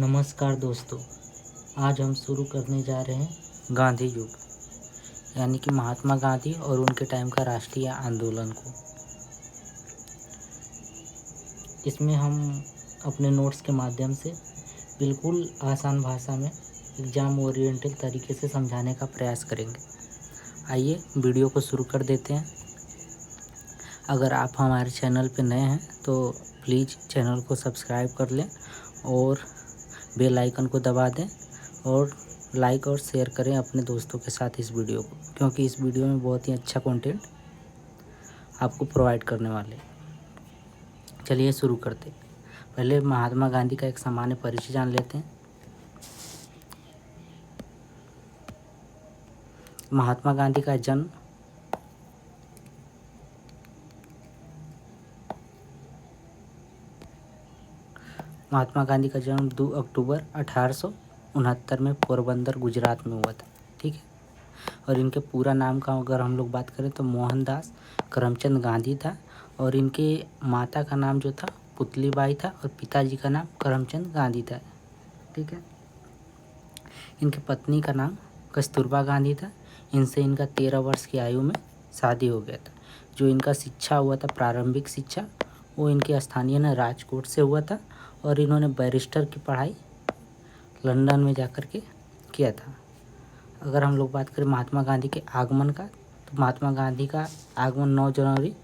नमस्कार दोस्तों, आज हम शुरू करने जा रहे हैं गांधी युग, यानी कि महात्मा गांधी और उनके टाइम का राष्ट्रीय आंदोलन को। इसमें हम अपने नोट्स के माध्यम से बिल्कुल आसान भाषा में एग्ज़ाम ओरिएंटल तरीके से समझाने का प्रयास करेंगे। आइए वीडियो को शुरू कर देते हैं। अगर आप हमारे चैनल पर नए हैं तो प्लीज़ चैनल को सब्सक्राइब कर लें और बेल आइकन को दबा दें और लाइक और शेयर करें अपने दोस्तों के साथ इस वीडियो को, क्योंकि इस वीडियो में बहुत ही अच्छा कंटेंट आपको प्रोवाइड करने वाले हैं। चलिए शुरू करते। पहले महात्मा गांधी का एक सामान्य परिचय जान लेते हैं। महात्मा गांधी का जन्म महात्मा गांधी का जन्म 2 अक्टूबर 1869 में पोरबंदर गुजरात में हुआ था। ठीक है। और इनके पूरा नाम का अगर हम लोग बात करें तो मोहनदास करमचंद गांधी था, और इनके माता का नाम जो था पुतलीबाई था और पिताजी का नाम करमचंद गांधी था। ठीक है। इनकी पत्नी का नाम कस्तूरबा गांधी था। इनसे इनका 13 वर्ष की आयु में शादी हो गया था। जो इनका शिक्षा हुआ था, प्रारंभिक शिक्षा, वो इनके स्थानीय न राजकोट से हुआ था, और इन्होंने बैरिस्टर की पढ़ाई लंदन में जाकर के किया था। अगर हम लोग बात करें महात्मा गांधी के आगमन का, तो महात्मा गांधी का आगमन 9 जनवरी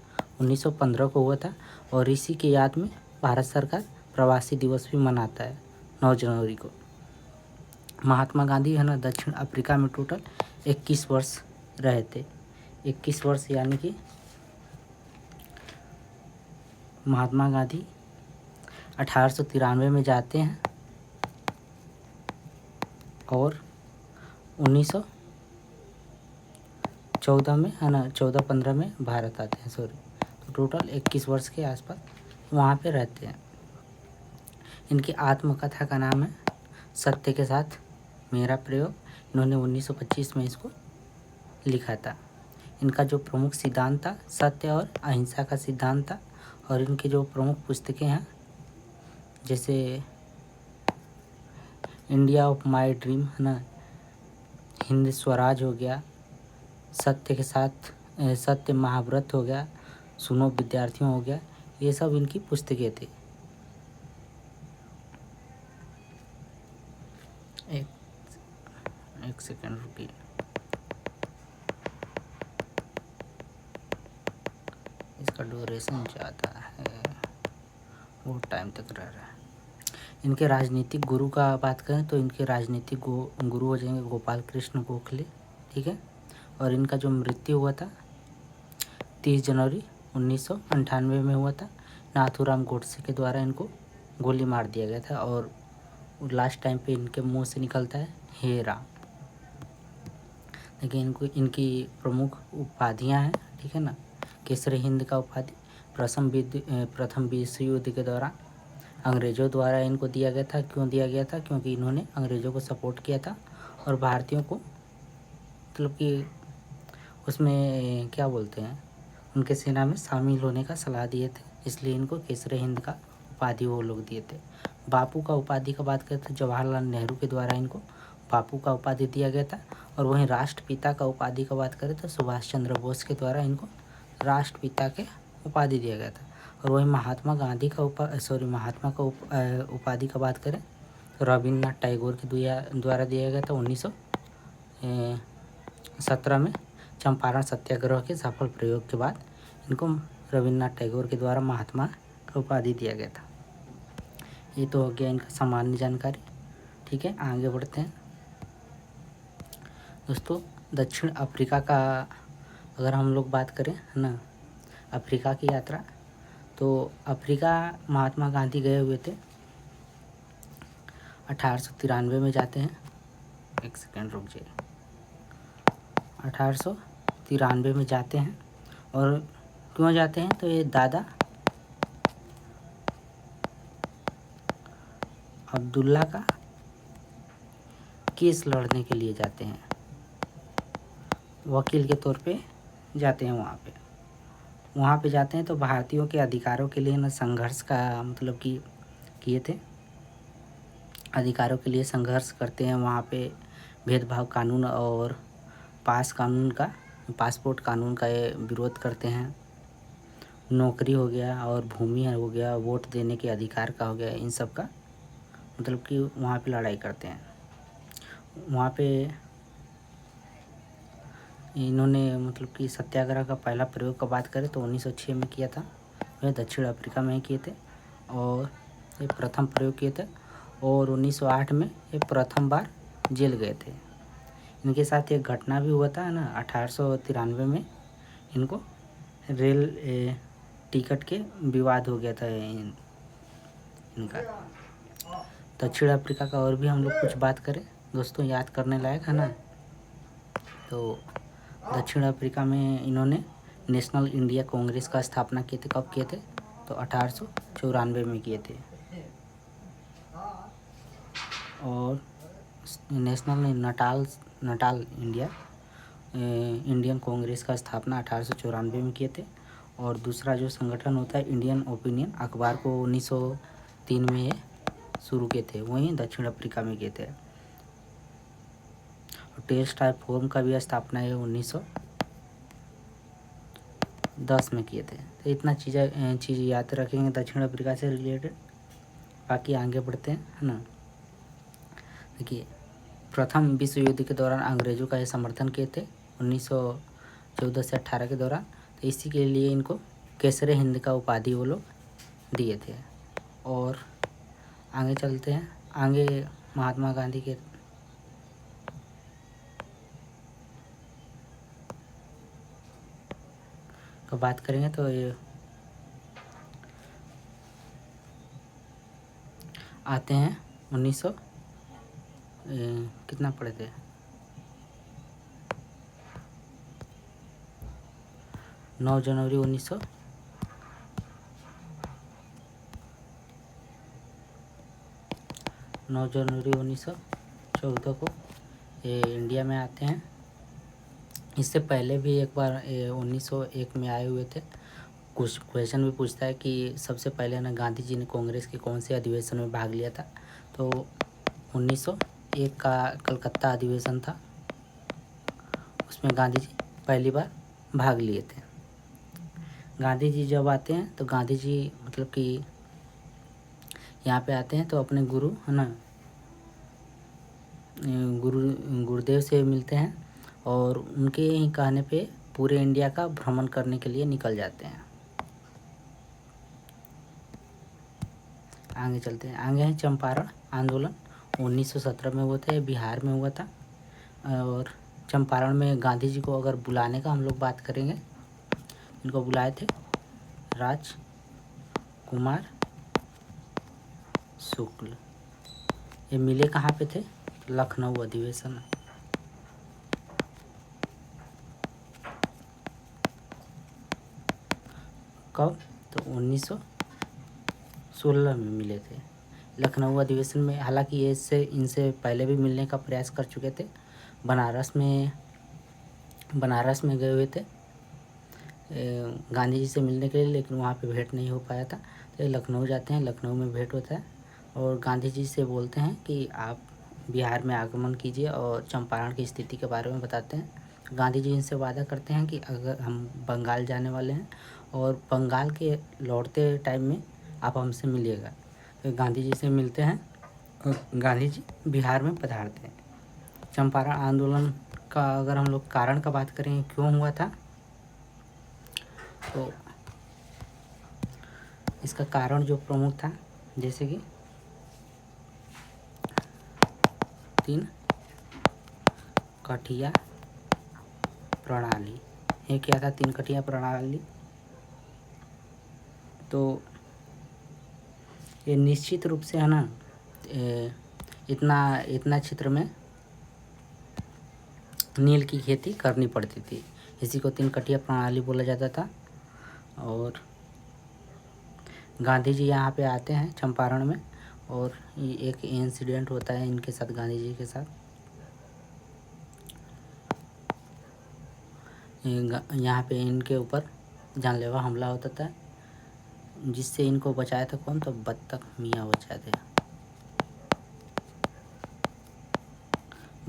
1915 को हुआ था, और इसी के याद में भारत सरकार प्रवासी दिवस भी मनाता है 9 जनवरी को। महात्मा गांधी है ना दक्षिण अफ्रीका में टोटल 21 वर्ष रहे थे। 21 वर्ष यानी कि महात्मा गांधी 1893 में जाते हैं और 1914 में है ना 14-15 में भारत आते हैं। तो टोटल 21 वर्ष के आसपास वहाँ पे रहते हैं। इनकी आत्मकथा का नाम है सत्य के साथ मेरा प्रयोग। इन्होंने 1925 में इसको लिखा था। इनका जो प्रमुख सिद्धांत था सत्य और अहिंसा का सिद्धांत था, और इनकी जो प्रमुख पुस्तकें हैं जैसे इंडिया ऑफ माय ड्रीम है ना, हिंद स्वराज हो गया, सत्य के साथ सत्य महाव्रत हो गया, सुनो विद्यार्थियों हो गया, ये सब इनकी पुस्तकें थी। एक सेकंड रुकिए। इसका ड्यूरेशन ज़्यादा है, वो टाइम तक रह रहा है। इनके राजनीतिक गुरु का बात करें तो इनके राजनीतिक गुरु हो जाएंगे गोपाल कृष्ण गोखले। ठीक है। और इनका जो मृत्यु हुआ था 30 जनवरी 1998 में हुआ था। नाथूराम गोडसे के द्वारा इनको गोली मार दिया गया था, और लास्ट टाइम पे इनके मुंह से निकलता है हे राम। लेकिन इनको इनकी प्रमुख उपाधियां हैं। ठीक है ना। केसरी हिंद का उपाधि प्रथम विश्व युद्ध के दौरान अंग्रेज़ों द्वारा इनको दिया गया था। क्यों दिया गया था? क्योंकि इन्होंने अंग्रेज़ों को सपोर्ट किया था और भारतीयों को मतलब कि उसमें क्या बोलते हैं, उनके सेना में शामिल होने का सलाह दिए थे, इसलिए इनको केसरी हिंद का उपाधि वो लोग दिए थे। बापू का उपाधि का बात करें तो जवाहरलाल नेहरू के द्वारा इनको बापू का उपाधि दिया गया था, और वहीं राष्ट्रपिता का उपाधि का बात करें तो सुभाष चंद्र बोस के द्वारा इनको राष्ट्रपिता के उपाधि दिया गया था। और वहीं महात्मा गांधी का महात्मा का उपाधि का बात करें तो रविन्द्रनाथ टैगोर के द्वारा दिया गया था 1917 में चंपारण सत्याग्रह के सफल प्रयोग के बाद इनको रविन्द्रनाथ टैगोर के द्वारा महात्मा का उपाधि दिया गया था। ये तो हो गया इनका सामान्य जानकारी। ठीक है, आगे बढ़ते हैं दोस्तों। दक्षिण अफ्रीका का अगर हम लोग बात करें है ना, अफ्रीका की यात्रा, तो अफ्रीका महात्मा गांधी गए हुए थे 1893 में जाते हैं। एक सेकेंड रुक जाइए। 1893 में जाते हैं, और क्यों जाते हैं तो ये दादा अब्दुल्ला का केस लड़ने के लिए जाते हैं। वकील के तौर पे जाते हैं वहाँ पे जाते हैं तो भारतीयों के अधिकारों के लिए ना संघर्ष का मतलब कि किए थे। अधिकारों के लिए संघर्ष करते हैं। वहाँ पे भेदभाव कानून और पासपोर्ट कानून का ये विरोध करते हैं। नौकरी हो गया और भूमि हो गया, वोट देने के अधिकार का हो गया, इन सब का मतलब कि वहाँ पे लड़ाई करते हैं। वहाँ पे इन्होंने मतलब कि सत्याग्रह का पहला प्रयोग का बात करें तो 1906 में किया था। वह दक्षिण अफ्रीका में ही किए थे और ये प्रथम प्रयोग किए थे। और 1908 में ये प्रथम बार जेल गए थे। इनके साथ एक घटना भी हुआ था ना, 1893 में इनको रेल टिकट के विवाद हो गया था इनका। दक्षिण अफ्रीका का और भी हम लोग कुछ बात करें दोस्तों, याद करने लायक है ना। तो दक्षिण अफ्रीका में इन्होंने नेशनल इंडिया कांग्रेस का स्थापना किए थे। कब किए थे? तो 1894 में किए थे। और नेशनल नटाल इंडियन कांग्रेस का स्थापना 1894 में किए थे। और दूसरा जो संगठन होता है इंडियन ओपिनियन अखबार को 1903 में ये शुरू किए थे, वहीं दक्षिण अफ्रीका में किए थे। टेस्ट टाइप फोरम का भी स्थापना है 1910 में किए थे। तो इतना चीज़ याद रखेंगे दक्षिण अफ्रीका से रिलेटेड। बाकी आगे बढ़ते हैं, है ना। देखिए, प्रथम विश्व युद्ध के दौरान अंग्रेज़ों का ये समर्थन किए थे 1914 से 18 के दौरान। तो इसी के लिए इनको केसरे हिंद का उपाधि वो लोग दिए थे। और आगे चलते हैं, आगे महात्मा गांधी के का बात करेंगे तो ये आते हैं 1900 कितना पढ़े थे 9 जनवरी 1914 को ये इंडिया में आते हैं। इससे पहले भी एक बार 1901 में आए हुए थे। कुछ क्वेश्चन भी पूछता है कि सबसे पहले ना गांधी जी ने कांग्रेस के कौन से अधिवेशन में भाग लिया था। तो 1901 का कलकत्ता अधिवेशन था, उसमें गांधी जी पहली बार भाग लिए थे। गांधी जी जब आते हैं तो गांधी जी मतलब कि यहाँ पे आते हैं तो अपने गुरु है ना गुरुदेव से मिलते हैं और उनके ही कहने पे पूरे इंडिया का भ्रमण करने के लिए निकल जाते हैं। आगे चलते हैं, आगे है चंपारण आंदोलन 1917 में हुआ था, बिहार में हुआ था। और चंपारण में गांधी जी को अगर बुलाने का हम लोग बात करेंगे, इनको बुलाए थे राजकुमार शुक्ल। ये मिले कहाँ पे थे? लखनऊ अधिवेशन। कब? तो 1916 में मिले थे लखनऊ अधिवेशन में। हालांकि ये इनसे पहले भी मिलने का प्रयास कर चुके थे। बनारस में गए हुए थे गांधी जी से मिलने के लिए, लेकिन वहाँ पे भेंट नहीं हो पाया था। तो लखनऊ जाते हैं, लखनऊ में भेंट होता है और गांधी जी से बोलते हैं कि आप बिहार में आगमन कीजिए और चंपारण की स्थिति के बारे में बताते हैं। गांधी जी इनसे वादा करते हैं कि अगर हम बंगाल जाने वाले हैं और बंगाल के लौटते टाइम में आप हमसे मिलिएगा। तो गांधी जी से मिलते हैं और गांधी जी बिहार में पधारते हैं। चंपारण आंदोलन का अगर हम लोग कारण का बात करें क्यों हुआ था, तो इसका कारण जो प्रमुख था, जैसे कि 3 कठिया प्रणाली। ये क्या था 3 कठिया प्रणाली? तो ये निश्चित रूप से है ना इतना क्षेत्र में नील की खेती करनी पड़ती थी, इसी को 3 कठिया प्रणाली बोला जाता था। और गांधी जी यहाँ पे आते हैं चंपारण में और ये एक इंसिडेंट होता है इनके साथ, गांधी जी के साथ। यहाँ पे इनके ऊपर जानलेवा हमला होता था, जिससे इनको बचाया था कौन? तो बत्तख मियाँ बचाए थे।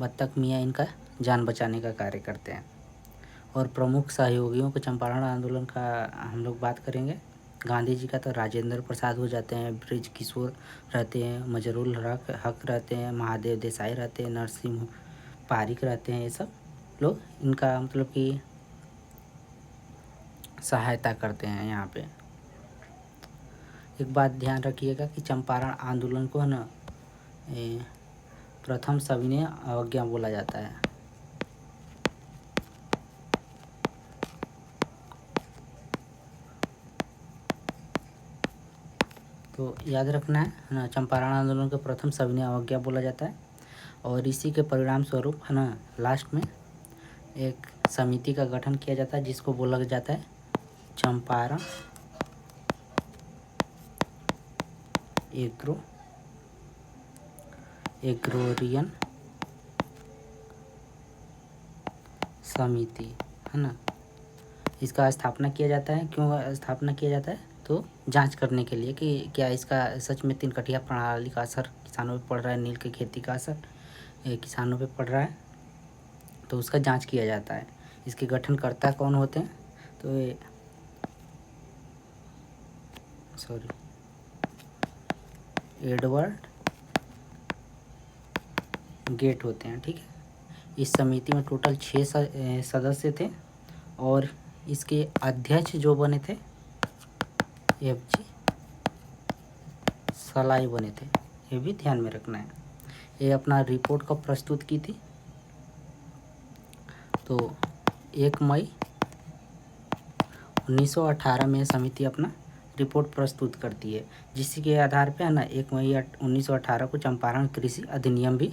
बत्तख मियाँ इनका जान बचाने का कार्य करते हैं। और प्रमुख सहयोगियों को चंपारण आंदोलन का हम लोग बात करेंगे। गांधी जी का तो राजेंद्र प्रसाद हो जाते हैं, ब्रिज किशोर रहते हैं, मजरुल हक रहते हैं, महादेव देसाई रहते हैं, नरसिंह पारिक रहते हैं। ये सब लोग इनका मतलब कि सहायता करते हैं। यहाँ पे एक बात ध्यान रखिएगा कि चंपारण आंदोलन को है ना प्रथम सविनय अवज्ञा बोला जाता है। तो याद रखना है ना, चंपारण आंदोलन को प्रथम सविनय अवज्ञा बोला जाता है। और इसी के परिणाम स्वरूप है ना लास्ट में एक समिति का गठन किया जाता है जिसको बोला जाता है चंपारण एग्रोरियन समिति, है ना। इसका स्थापना किया जाता है। क्यों स्थापना किया जाता है? तो जांच करने के लिए कि क्या इसका सच में 3 कटिया प्रणाली का असर किसानों पे पड़ रहा है, नील की खेती का असर किसानों पे पड़ रहा है, तो उसका जांच किया जाता है। इसके गठनकर्ता कौन होते हैं? तो एडवर्ड गेट होते हैं, ठीक है। इस समिति में टोटल 6 सदस्य थे और इसके अध्यक्ष जो बने थे FG सलाई बने थे। ये भी ध्यान में रखना है। ये अपना रिपोर्ट कब प्रस्तुत की थी? तो 1 मई 1918 में समिति अपना रिपोर्ट प्रस्तुत करती है, जिसके आधार पे है ना 1 मई 1918 को चंपारण कृषि अधिनियम भी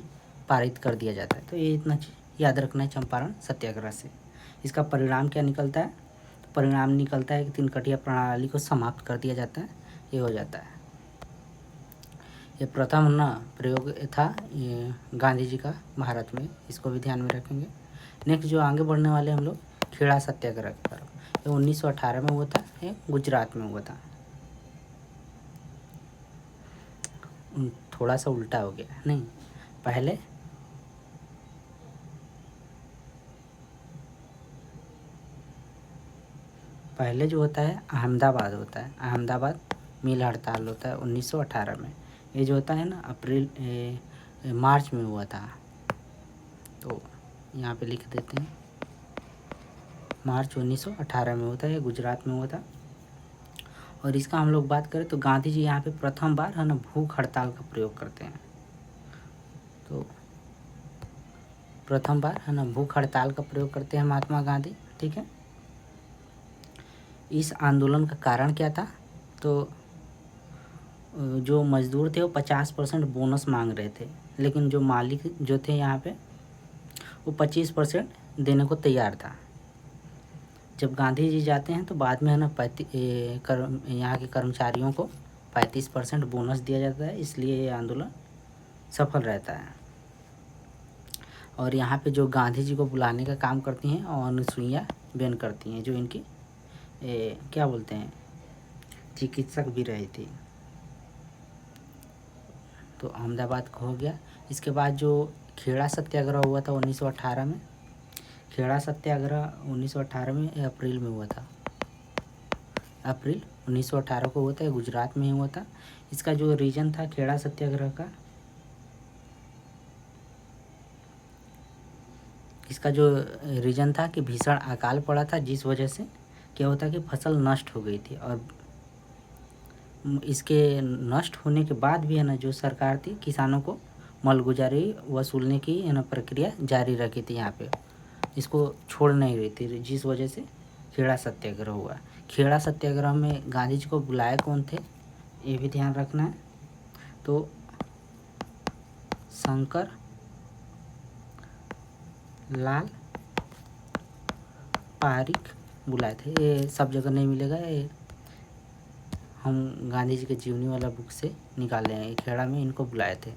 पारित कर दिया जाता है। तो ये इतना याद रखना है चंपारण सत्याग्रह से। इसका परिणाम क्या निकलता है? परिणाम निकलता है कि 3 कटिया प्रणाली को समाप्त कर दिया जाता है। ये हो जाता है। ये प्रथम ना प्रयोग था ये गांधी जी का भारत में, इसको भी ध्यान में रखेंगे। नेक्स्ट जो आगे बढ़ने वाले हम लोग खेड़ा सत्याग्रह की तरफ, ये 1918 में हुआ था, ये गुजरात में हुआ था। थोड़ा सा उल्टा हो गया, नहीं पहले जो होता है अहमदाबाद होता है, अहमदाबाद मिल हड़ताल होता है 1918 में। ये जो होता है ना मार्च में हुआ था। तो यहाँ पे लिख देते हैं मार्च 1918 में होता है, गुजरात में हुआ था। और इसका हम लोग बात करें तो गांधी जी यहाँ पे प्रथम बार है ना भूख हड़ताल का प्रयोग करते हैं। तो प्रथम बार है ना भूख हड़ताल का प्रयोग करते हैं महात्मा गांधी, ठीक है। इस आंदोलन का कारण क्या था? तो जो मजदूर थे वो 50% बोनस मांग रहे थे, लेकिन जो मालिक जो थे यहाँ पे वो 25% देने को तैयार था। जब गांधी जी जाते हैं तो बाद में है ना यहाँ के कर्मचारियों को 35% बोनस दिया जाता है, इसलिए ये आंदोलन सफल रहता है। और यहाँ पे जो गांधी जी को बुलाने का काम करती हैं और अनुसुईया बेन करती हैं, जो इनकी क्या बोलते हैं चिकित्सक भी रही थी। तो अहमदाबाद को हो गया। इसके बाद जो खेड़ा सत्याग्रह हुआ था 1918 में, खेड़ा सत्याग्रह 1918 में अप्रैल में हुआ था, अप्रैल 1918 को हुआ था, गुजरात में ही हुआ था। इसका जो रीजन था खेड़ा सत्याग्रह का, इसका जो रीजन था कि भीषण अकाल पड़ा था, जिस वजह से क्या होता कि फसल नष्ट हो गई थी। और इसके नष्ट होने के बाद भी है ना जो सरकार थी किसानों को मालगुजारी वसूलने की है ना प्रक्रिया जारी रखी थी, यहाँ पे इसको छोड़ नहीं रही थी, जिस वजह से खेड़ा सत्याग्रह हुआ। खेड़ा सत्याग्रह में गांधी जी को बुलाए कौन थे, ये भी ध्यान रखना है। तो शंकर लाल पारिक बुलाए थे। ये सब जगह नहीं मिलेगा, ये हम गांधी जी के जीवनी वाला बुक से निकाले हैं। खेड़ा में इनको बुलाए थे,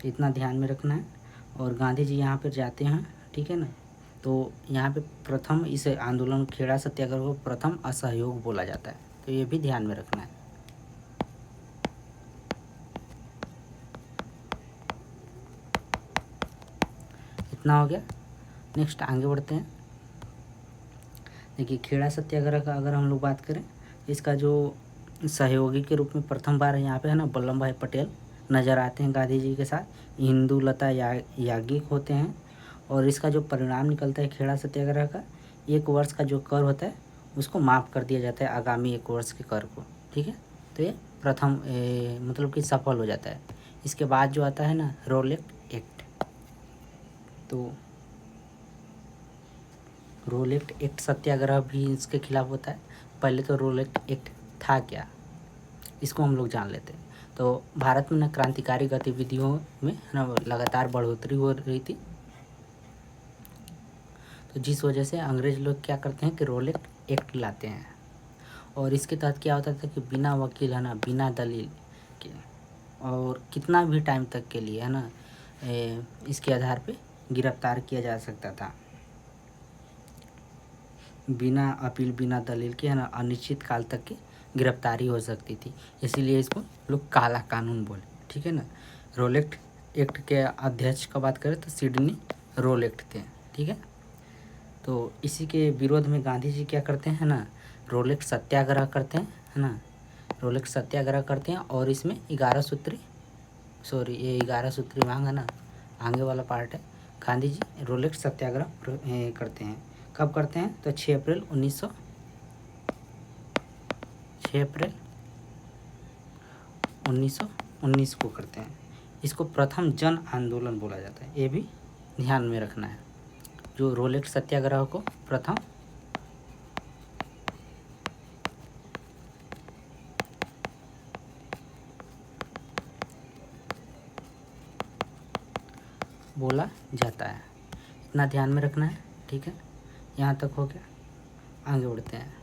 इतना ध्यान में रखना है। और गांधी जी यहाँ पर जाते हैं, ठीक है ना। तो यहाँ पे प्रथम इस आंदोलन खेड़ा सत्याग्रह को प्रथम असहयोग बोला जाता है, तो ये भी ध्यान में रखना है। इतना हो गया। नेक्स्ट आगे बढ़ते हैं। देखिए खेड़ा सत्याग्रह का अगर हम लोग बात करें, इसका जो सहयोगी के रूप में प्रथम बार यहाँ पे है ना वल्लभ भाई पटेल नज़र आते हैं गांधी जी के साथ। इंदु लता याज्ञिक होते हैं। और इसका जो परिणाम निकलता है खेड़ा सत्याग्रह का, 1 वर्ष का जो कर होता है उसको माफ़ कर दिया जाता है, आगामी 1 वर्ष के कर को। ठीक है, तो ये प्रथम मतलब कि सफल हो जाता है। इसके बाद जो आता है ना रोलेट एक्ट, तो रोलेट एक्ट सत्याग्रह भी इसके खिलाफ होता है। पहले तो रोलेट एक्ट था क्या, इसको हम लोग जान लेते हैं। तो भारत में ना क्रांतिकारी गतिविधियों में ना लगातार बढ़ोतरी हो रही थी, तो जिस वजह से अंग्रेज लोग क्या करते हैं कि रोलेट एक्ट लाते हैं। और इसके तहत क्या होता था कि बिना वकील है ना, बिना दलील के, और कितना भी टाइम तक के लिए है ना इसके आधार पे गिरफ्तार किया जा सकता था, बिना अपील बिना दलील के है ना, अनिश्चित काल तक की गिरफ्तारी हो सकती थी। इसीलिए इसको लोग काला कानून बोले। ठीक है ना। रोलेट एक्ट के अध्यक्ष का बात करें तो सिडनी रोलेट थे। ठीक है, तो इसी के विरोध में गांधी जी क्या करते हैं ना, रोलेट सत्याग्रह करते हैं, है ना। रोलेट सत्याग्रह करते हैं और इसमें 11 सूत्री, सॉरी ये 11 सूत्री मांग है ना, आगे वाला पार्ट है। गांधी जी रोलेट सत्याग्रह करते हैं। कब करते हैं तो 6 अप्रैल 1919 को करते हैं। इसको प्रथम जन आंदोलन बोला जाता है, ये भी ध्यान में रखना है। जो रोलेट सत्याग्रह को प्रथम बोला जाता है, इतना ध्यान में रखना है। ठीक है, यहाँ तक हो गया। आगे बढ़ते हैं।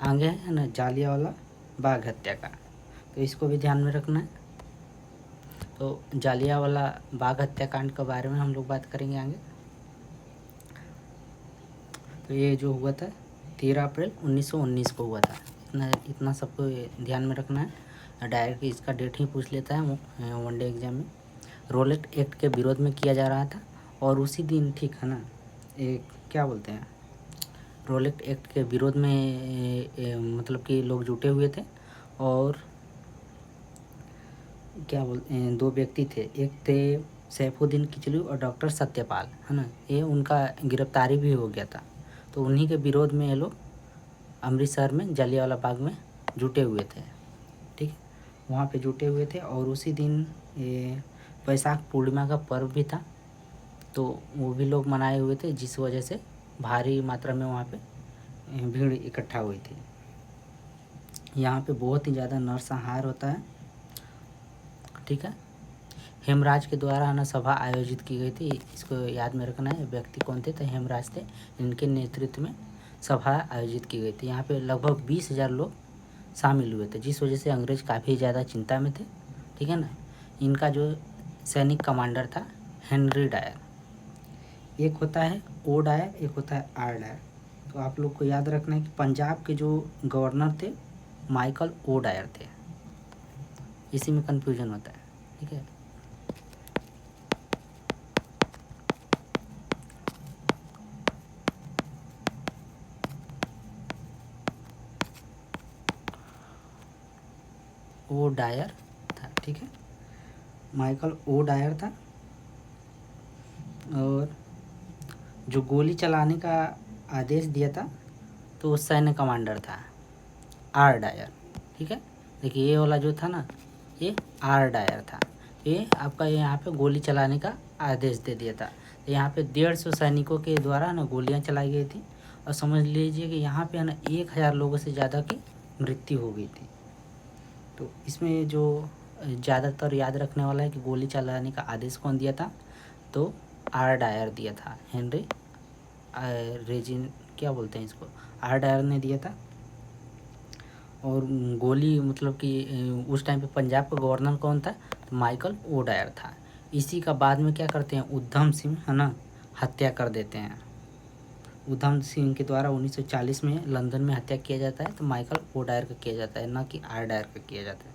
आगे है ना जालियांवाला बाग हत्याकांड, तो इसको भी ध्यान में रखना है। तो जालियांवाला बाग हत्याकांड के बारे में हम लोग बात करेंगे आगे। तो ये जो हुआ था 13 अप्रैल 1919 को हुआ था। इतना सबको ध्यान में रखना है। डायरेक्ट इसका डेट ही पूछ लेता है वनडे एग्जाम में। रोलेट एक्ट के विरोध में किया जा रहा था, और उसी दिन ठीक है ना, एक क्या बोलते हैं, रोलेट एक्ट के विरोध में मतलब कि लोग जुटे हुए थे। और क्या बोलते हैं, 2 व्यक्ति थे, एक थे सैफुद्दीन किचलू और डॉक्टर सत्यपाल, है ना। ये उनका गिरफ्तारी भी हो गया था। तो उन्हीं के विरोध में ये लोग अमृतसर में जलियांवाला बाग में जुटे हुए थे। ठीक है, वहाँ पे जुटे हुए थे। और उसी दिन ये वैशाख पूर्णिमा का पर्व भी था, तो वो भी लोग मनाए हुए थे, जिस वजह से भारी मात्रा में वहाँ पे भीड़ इकट्ठा हुई थी। यहाँ पे बहुत ही ज़्यादा नरसंहार होता है। ठीक है, हेमराज के द्वारा ना सभा आयोजित की गई थी, इसको याद में रखना है। व्यक्ति कौन थे तो हेमराज थे, इनके नेतृत्व में सभा आयोजित की गई थी। यहाँ पे लगभग 20,000 लोग शामिल हुए थे, जिस वजह से अंग्रेज काफ़ी ज़्यादा चिंता में थे। ठीक है ना। इनका जो सैनिक कमांडर था हेनरी डायर, एक होता है ओ डायर, एक होता है आर डायर। तो आप लोग को याद रखना है कि पंजाब के जो गवर्नर थे माइकल ओ डायर थे, इसी में कन्फ्यूजन होता है। ठीक है, ओ डायर था। ठीक है, माइकल ओ डायर था। और जो गोली चलाने का आदेश दिया था तो वो सैन्य कमांडर था आर डायर। ठीक है, देखिए ये वाला जो था ना, ये आर डायर था। ये आपका यहाँ पे गोली चलाने का आदेश दे दिया था। तो यहाँ पे 150 सैनिकों के द्वारा ना गोलियाँ चलाई गई थी। और समझ लीजिए कि यहाँ पे है ना 1000 लोगों से ज़्यादा की मृत्यु हो गई थी। तो इसमें जो ज़्यादातर याद रखने वाला है कि गोली चलाने का आदेश कौन दिया था, तो आर डायर दिया था। हेनरी रेजिन क्या बोलते हैं इसको, आर डायर ने दिया था। और गोली मतलब कि उस टाइम पे पंजाब का गवर्नर कौन था तो माइकल ओ डायर था। इसी का बाद में क्या करते हैं, उधम सिंह है ना हत्या कर देते हैं। उधम सिंह के द्वारा 1940 में लंदन में हत्या किया जाता है। तो माइकल ओ डायर का किया जाता है, ना कि आर डायर का किया जाता है।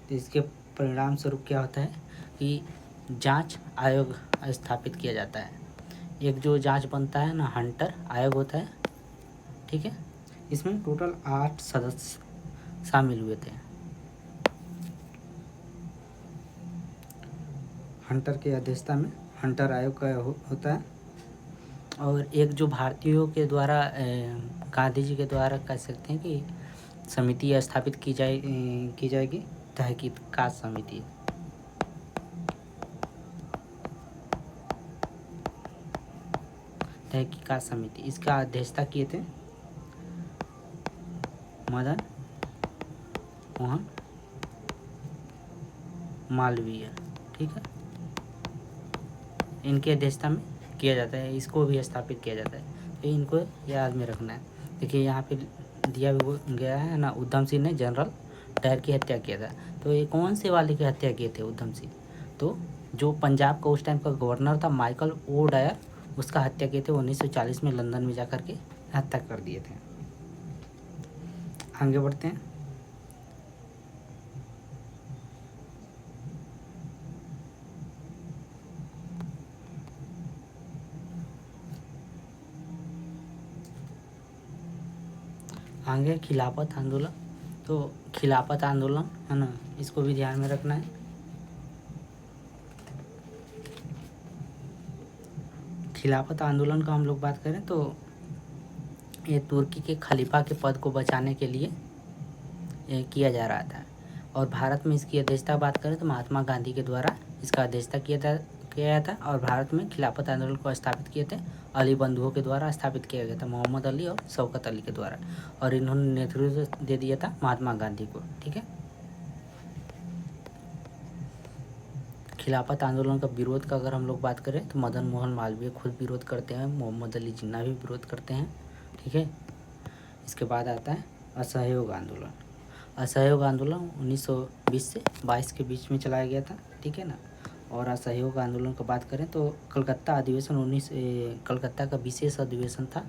तो इसके परिणाम स्वरूप क्या होता है कि जांच आयोग स्थापित किया जाता है। एक जो जांच बनता है ना, हंटर आयोग होता है, ठीक है। इसमें टोटल 8 सदस्य शामिल हुए थे। हंटर की अध्यक्षता में हंटर आयोग का होता है। और एक जो भारतीयों के द्वारा गांधी जी के द्वारा कह सकते हैं कि समिति स्थापित की जाएगी, तहकीकात समिति। तहकीकात समिति, इसका अध्यक्षता किए थे मदन मोहन मालवीय, ठीक है। इनकी अध्यक्षता में किया जाता है, इसको भी स्थापित किया जाता है, तो इनको याद में रखना है। देखिए यहाँ पे दिया गया है ना, उधम सिंह ने जनरल डायर की हत्या किया था। तो ये कौन से वाले की हत्या किए थे उधम सिंह? तो जो पंजाब का उस टाइम का गवर्नर था माइकल ओ डायर, उसका हत्या किए थे 1940 में, लंदन में जाकर के हत्या कर दिए थे। आगे बढ़ते हैं। आगे खिलाफत आंदोलन। तो खिलाफत आंदोलन है ना, इसको भी ध्यान में रखना है। खिलाफत आंदोलन का हम लोग बात करें तो ये तुर्की के खलीफा के पद को बचाने के लिए किया जा रहा था। और भारत में इसकी अध्यक्षता बात करें तो महात्मा गांधी के द्वारा इसका अध्यक्षता किया था। और भारत में खिलाफत आंदोलन को स्थापित किए थे अली बंधुओं के द्वारा स्थापित किया गया था, मोहम्मद अली और शौकत अली के द्वारा। और इन्होंने नेतृत्व दे दिया था महात्मा गांधी को, ठीक है। खिलाफत आंदोलन का विरोध का अगर हम लोग बात करें तो मदन मोहन मालवीय खुद विरोध करते हैं, मोहम्मद अली जिन्ना भी विरोध करते हैं, ठीक है। इसके बाद आता है असहयोग आंदोलन। असहयोग आंदोलन 1920 से 22 के बीच में चलाया गया था, ठीक है ना। और असहयोग आंदोलन की बात करें तो कलकत्ता अधिवेशन कलकत्ता का विशेष अधिवेशन था।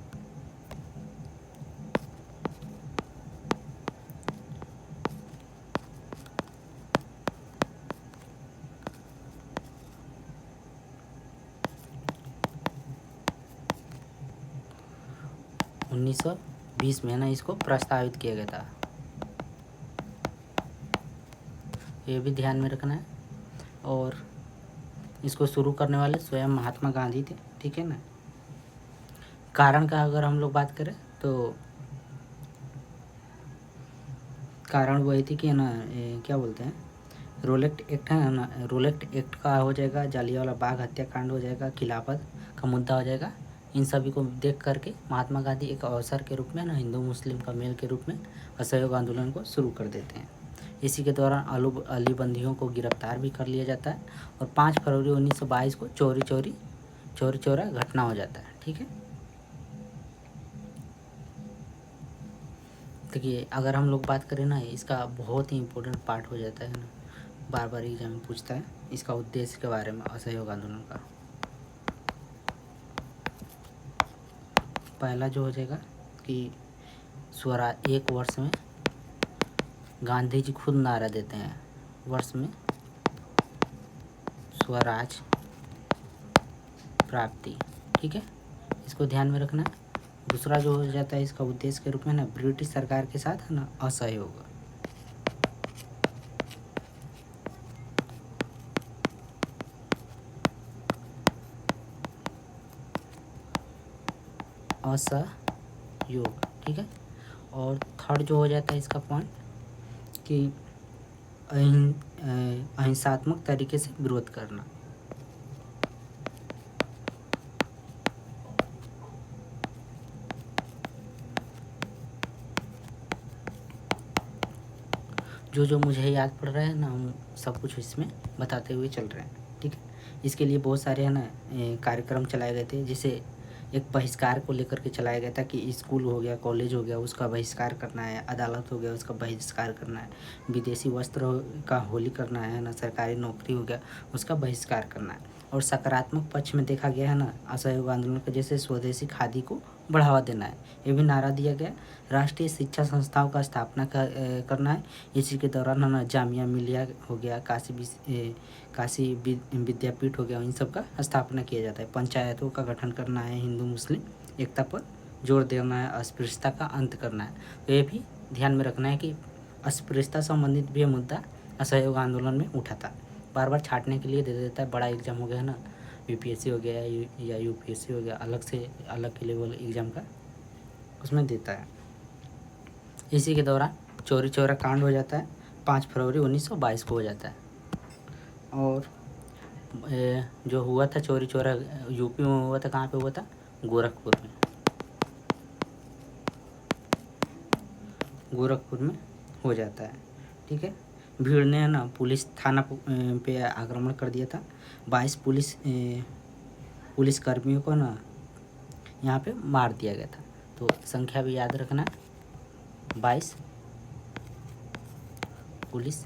उन्नीस 1920 में ना इसको प्रस्तावित किया गया था, ये भी ध्यान में रखना है। और इसको शुरू करने वाले स्वयं महात्मा गांधी थे, ठीक है ना। कारण का अगर हम लोग बात करें तो कारण वही थी कि ना क्या बोलते हैं, रोलेक्ट एक्ट है ना, रोलेक्ट एक्ट का हो जाएगा, जालियांवाला बाग हत्याकांड हो जाएगा, खिलाफत का मुद्दा हो जाएगा। इन सभी को देख करके महात्मा गांधी एक अवसर के रूप में ना, हिंदू मुस्लिम का मेल के रूप में असहयोग आंदोलन को शुरू कर देते हैं। इसी के दौरान अली बंदियों को गिरफ्तार भी कर लिया जाता है। और 5 फरवरी 1922 को चौरी चौरा घटना हो जाता है, ठीक है। देखिए अगर हम लोग बात करें ना, इसका बहुत ही इम्पोर्टेंट पार्ट हो जाता है ना, बार बार एग्जाम में पूछता है इसका उद्देश्य के बारे में असहयोग आंदोलन का। पहला जो हो जाएगा कि स्वराज, एक वर्ष में गांधी जी खुद नारा देते हैं, वर्ष में स्वराज प्राप्ति, ठीक है, इसको ध्यान में रखना है। दूसरा जो हो जाता है इसका उद्देश्य के रूप में ना, ब्रिटिश सरकार के साथ है ना असहयोग। असहयोग, ठीक है। और थर्ड जो हो जाता है इसका पॉइंट कि अहिंसात्मक तरीके से विरोध करना। जो मुझे याद पड़ रहा है ना, हम सब कुछ इसमें बताते हुए चल रहे हैं, ठीक है। इसके लिए बहुत सारे है ना कार्यक्रम चलाए गए थे, जिसे एक बहिष्कार को लेकर के चलाया गया था कि स्कूल हो गया, कॉलेज हो गया, उसका बहिष्कार करना है, अदालत हो गया उसका बहिष्कार करना है, विदेशी वस्त्र का होली करना है ना, सरकारी नौकरी हो गया उसका बहिष्कार करना है। और सकारात्मक पक्ष में देखा गया है ना असहयोग आंदोलन का, जैसे स्वदेशी खादी को बढ़ावा देना है। ये भी नारा दिया गया। राष्ट्रीय शिक्षा संस्थाओं का स्थापना करना है। इसी के दौरान है ना जामिया मिलिया हो गया, काशी विद्यापीठ हो गया, इन सब का स्थापना किया जाता है। पंचायतों का गठन करना है। हिंदू मुस्लिम एकता पर जोर देना है। अस्पृश्यता का अंत करना है। तो ये भी ध्यान में रखना है कि अस्पृश्यता संबंधित भी मुद्दा असहयोग आंदोलन में उठा था। बार बार छाटने के लिए दे देता है। बड़ा एग्जाम हो गया ना, यूपीएससी हो गया या यूपीएससी हो गया, अलग से अलग के लेवल एग्ज़ाम का उसमें देता है। इसी के दौरान चौरी चौरा कांड हो जाता है। 5 फरवरी 1922 को हो जाता है। और जो हुआ था चौरी चौरा यूपी में हुआ था। कहाँ पे हुआ था? गोरखपुर में। गोरखपुर में हो जाता है। ठीक है। भीड़ ने ना पुलिस थाना पे आक्रमण कर दिया था। 22 पुलिस कर्मियों को ना यहाँ पे मार दिया गया था। तो संख्या भी याद रखना, 22 पुलिस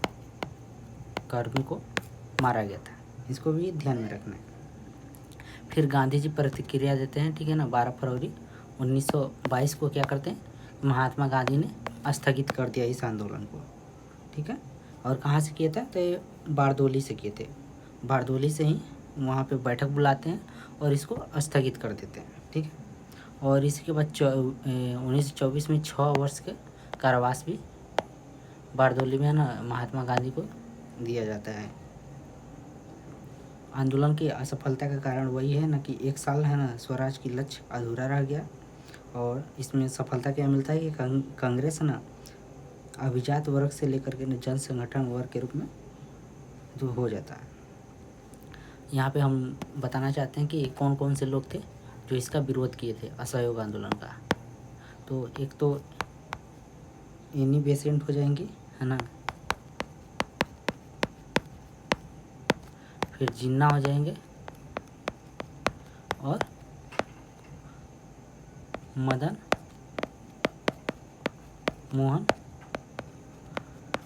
कर्मी को मारा गया था। इसको भी ध्यान में रखना है। फिर गांधी जी प्रतिक्रिया देते हैं। ठीक है ना। 12 फरवरी 1922 को क्या करते हैं? महात्मा गांधी ने स्थगित कर दिया इस आंदोलन को। ठीक है। और कहाँ से किया था? तो ये बारदोली से किए थे। बारदोली से ही वहाँ पे बैठक बुलाते हैं और इसको स्थगित कर देते हैं। ठीक है। और इसके बाद 1924 में 6 वर्ष के कारावास भी बारदोली में है ना महात्मा गांधी को दिया जाता है। आंदोलन की असफलता का कारण वही है ना कि 1 साल है ना स्वराज की लक्ष्य अधूरा रह गया। और इसमें सफलता क्या मिलता है कि कांग्रेस है ना अभिजात वर्ग से लेकर के जन संगठन वर्ग के रूप में जो हो जाता है। यहाँ पे हम बताना चाहते हैं कि कौन कौन से लोग थे जो इसका विरोध किए थे असहयोग आंदोलन का। तो एक तो एनी बेसेंट हो जाएंगी, है ना। फिर जिन्ना हो जाएंगे और मदन मोहन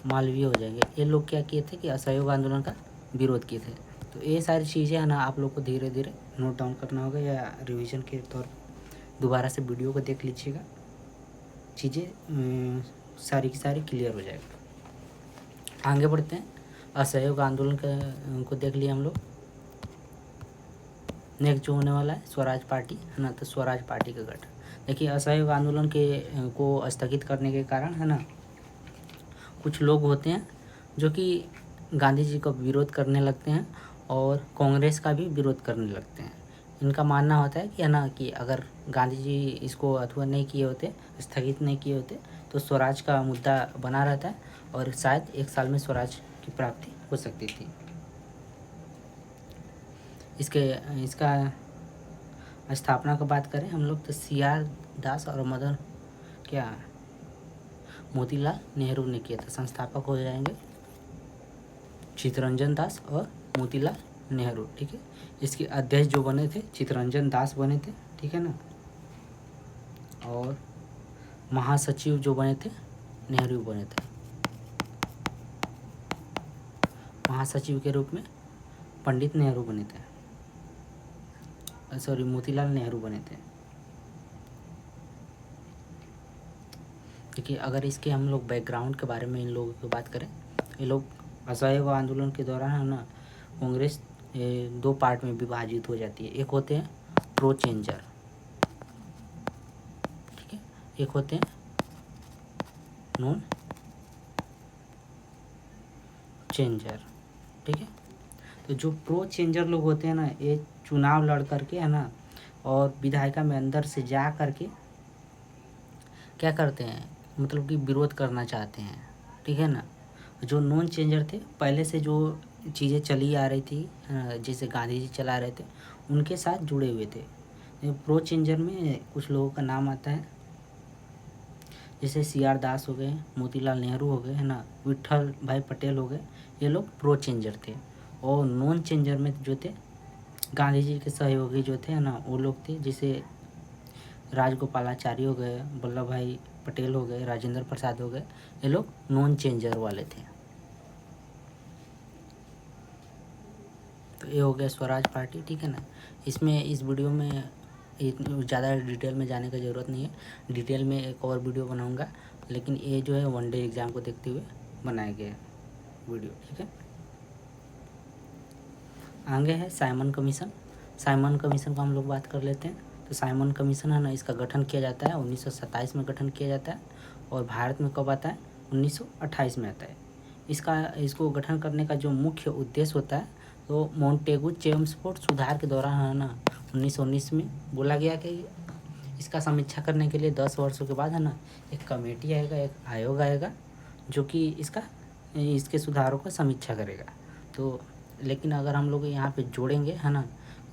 मालवीय हो जाएंगे। ये लोग क्या किए थे कि असहयोग आंदोलन का विरोध किए थे। तो ये सारी चीज़ें है ना आप लोग को धीरे धीरे नोट डाउन करना होगा या रिवीजन के तौर पर दोबारा से वीडियो को देख लीजिएगा। चीज़ें सारी की सारी क्लियर हो जाएगा। आगे बढ़ते हैं। असहयोग आंदोलन को देख लिए हम लोग। नेक्स्ट जो होने वाला है स्वराज पार्टी, है ना। तो स्वराज पार्टी का गठन। देखिए असहयोग आंदोलन को स्थगित करने के कारण है ना कुछ लोग होते हैं जो कि गांधी जी का विरोध करने लगते हैं और कांग्रेस का भी विरोध करने लगते हैं। इनका मानना होता है कि है ना कि अगर गांधी जी इसको अथवा नहीं किए होते, स्थगित नहीं किए होते, तो स्वराज का मुद्दा बना रहता है और शायद 1 साल में स्वराज की प्राप्ति हो सकती थी। इसका स्थापना की बात करें हम लोग तो CR दास और मोतीलाल नेहरू ने किया था। संस्थापक हो जाएंगे चित्तरंजन दास और मोतीलाल नेहरू। ठीक है। इसके अध्यक्ष जो बने थे चित्तरंजन दास बने थे। ठीक है ना। और महासचिव जो बने थे नेहरू बने थे। महासचिव के रूप में पंडित नेहरू बने थे, मोतीलाल नेहरू बने थे। देखिए अगर इसके हम लोग बैकग्राउंड के बारे में इन लोगों की बात करें, ये लोग असहयोग आंदोलन के दौरान है ना कांग्रेस 2 पार्ट में विभाजित हो जाती है। एक होते हैं प्रो चेंजर, ठीक है। एक होते हैं नॉन चेंजर, ठीक है। तो जो प्रो चेंजर लोग होते हैं ना ये चुनाव लड़ करके है ना और विधायिका में अंदर से जा करके क्या करते हैं, मतलब कि विरोध करना चाहते हैं। ठीक है ना। जो नॉन चेंजर थे पहले से जो चीज़ें चली आ रही थी जैसे गांधी जी चला रहे थे उनके साथ जुड़े हुए थे। प्रो चेंजर में कुछ लोगों का नाम आता है जैसे CR दास हो गए, मोतीलाल नेहरू हो गए, है ना, विट्ठल भाई पटेल हो गए। ये लोग प्रो चेंजर थे। और नॉन चेंजर में जो थे गांधी जी के सहयोगी जो थे ना वो लोग थे जैसे राजगोपालाचारी हो गए, वल्लभ भाई पटेल हो गए, राजेंद्र प्रसाद हो गए। ये लोग नॉन चेंजर वाले थे। तो ये हो गया स्वराज पार्टी। ठीक है ना। इसमें इस वीडियो में ज़्यादा डिटेल में जाने की ज़रूरत नहीं है, डिटेल में एक और वीडियो बनाऊंगा, लेकिन ये जो है वनडे एग्ज़ाम को देखते हुए बनाया गया है वीडियो, ठीक है। आगे है साइमन कमीशन। साइमन कमीशन को हम लोग बात कर लेते हैं। तो साइमन कमीशन है ना, इसका गठन किया जाता है 1927 में गठन किया जाता है, और भारत में कब आता है, 1928 में आता है। इसको गठन करने का जो मुख्य उद्देश्य होता है, तो मोंटेगू चेम्सफोर्ड सुधार के दौरान है ना 1919 में बोला गया कि इसका समीक्षा करने के लिए 10 वर्षों के बाद है ना एक कमेटी आएगा, एक आयोग आएगा, जो कि इसके सुधारों का समीक्षा करेगा। तो लेकिन अगर हम लोग यहाँ पे जोड़ेंगे है ना,